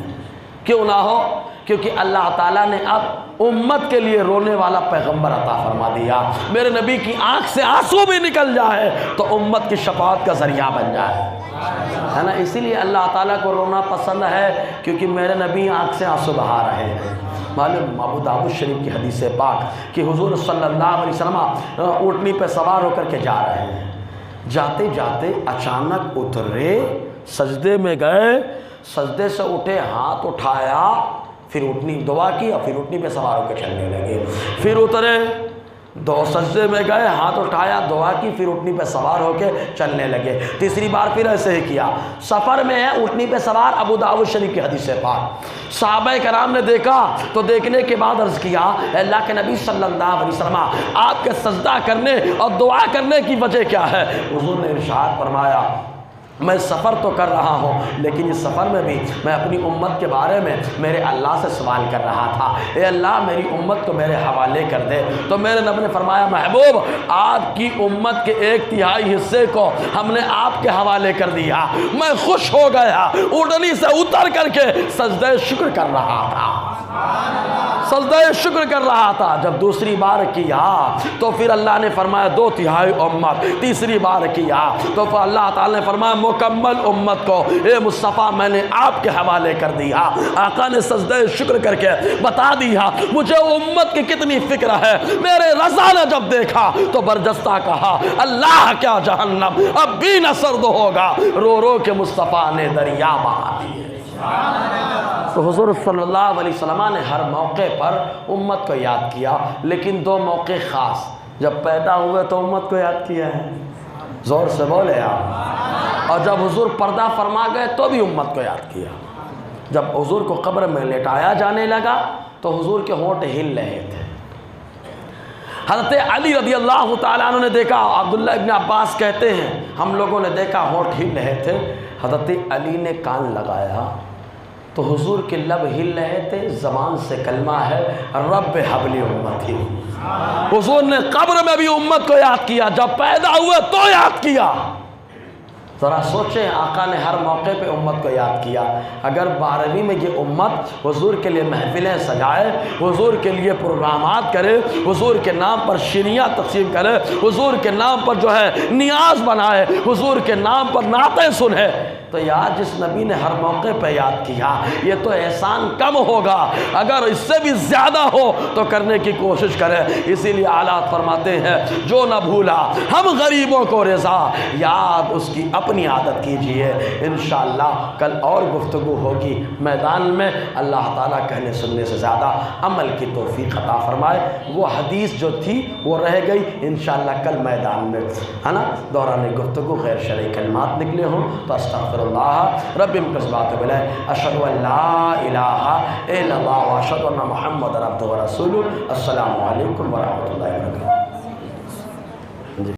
کیوں نہ ہو؟ کیونکہ اللہ تعالیٰ نے اب امت کے لیے رونے والا پیغمبر عطا فرما دیا۔ میرے نبی کی آنکھ سے آنسو بھی نکل جائے تو امت کی شفاعت کا ذریعہ بن جائے، ہے نا؟ اسی لیے اللہ تعالیٰ کو رونا پسند ہے، کیونکہ میرے نبی آنکھ سے آنسو بہا رہے ہیں۔ معلوم ابو داؤد شریف کی حدیث پاک کہ حضور صلی اللہ علیہ وسلم اونٹنی پہ سوار ہو کر کے جا رہے ہیں، جاتے جاتے اچانک اترے، سجدے میں گئے، سجدے سے اٹھے، ہاتھ اٹھایا، پھر اونٹنی دعا کی اور پھر اونٹنی پہ سوار ہو کے چلنے لگے، پھر اترے، دو سجدے میں گئے، ہاتھ اٹھایا، دعا کی، پھر اونٹنی پہ سوار ہو کے چلنے لگے۔ تیسری بار پھر ایسے ہی کیا۔ سفر میں ہے، اونٹنی پہ سوار، ابو داؤد شریف کی حدیث پاک۔ صحابہ کرام نے دیکھا تو دیکھنے کے بعد عرض کیا، اے اللہ کے نبی صلی اللہ علیہ وسلم، آپ کے سجدہ کرنے اور دعا کرنے کی وجہ کیا ہے؟ حضور نے ارشاد فرمایا، میں سفر تو کر رہا ہوں لیکن اس سفر میں بھی میں اپنی امت کے بارے میں میرے اللہ سے سوال کر رہا تھا، اے اللہ میری امت کو میرے حوالے کر دے۔ تو میرے نبی نے فرمایا، محبوب آپ کی امت کے 1/3 حصے کو ہم نے آپ کے حوالے کر دیا۔ میں خوش ہو گیا، اونٹنی سے اتر کر کے سجدہ شکر کر رہا تھا، سجدہ شکر کر رہا تھا۔ جب دوسری بار کیا تو پھر اللہ نے فرمایا 2/3 امت۔ تیسری بار کیا تو پھر اللہ تعالی نے فرمایا مکمل امت کو اے مصطفیٰ میں نے آپ کے حوالے کر دیا۔ آقا نے سجدہ شکر کر کے بتا دیا مجھے امت کی کتنی فکر ہے۔ میرے رضا نے جب دیکھا تو برجستہ کہا، اللہ کیا جہنم اب بھی نہ سرد ہوگا۔ رو رو کے مصطفیٰ نے دریا بہا دیے۔ تو حضور صلی اللہ علیہ وسلم نے ہر موقع پر امت کو یاد کیا، لیکن 2 موقع خاص، جب پیدا ہوئے تو امت کو یاد کیا ہے، زور سے بولے آپ، اور جب حضور پردہ فرما گئے تو بھی امت کو یاد کیا۔ جب حضور کو قبر میں لٹایا جانے لگا تو حضور کے ہونٹ ہل رہے تھے۔ حضرت علی رضی اللہ تعالیٰ عنہ نے دیکھا، عبداللہ ابن عباس کہتے ہیں ہم لوگوں نے دیکھا ہونٹ ہل رہے تھے۔ حضرت علی نے کان لگایا تو حضور کے لب ہل رہے تھے، زبان سے کلمہ ہے رب حبلی امتی۔ حضور نے قبر میں بھی امت کو یاد کیا، جب پیدا ہوئے تو یاد کیا۔ ذرا سوچیں، آقا نے ہر موقع پہ امت کو یاد کیا۔ اگر 12ویں میں یہ امت حضور کے لیے محفلیں سجائے، حضور کے لیے پروگرامات کرے، حضور کے نام پر شیریاں تقسیم کرے، حضور کے نام پر جو ہے نیاز بنائے، حضور کے نام پر نعتیں سنے، تو یاد جس نبی نے ہر موقع پہ یاد کیا، یہ تو احسان کم ہوگا، اگر اس سے بھی زیادہ ہو تو کرنے کی کوشش کرے۔ اسی لیے آلات فرماتے ہیں جو نہ بھولا ہم غریبوں کو رضا، یاد اس کی اپنی عادت کیجئے۔ انشاءاللہ کل اور گفتگو ہوگی میدان میں۔ اللہ تعالیٰ کہنے سننے سے زیادہ عمل کی توفیق عطا فرمائے۔ وہ حدیث جو تھی وہ رہ گئی، انشاءاللہ کل میدان میں ہے نا دوران گفتگو غیر شرعی کلمات نکلے ہوں تو استغفر اللہ رب قصبات بلے اشہدو ان لا الہ الا اللہ واشہدو ان محمد عبدہ ورسولہ۔ السلام علیکم ورحمۃ اللہ وبرکاتہ۔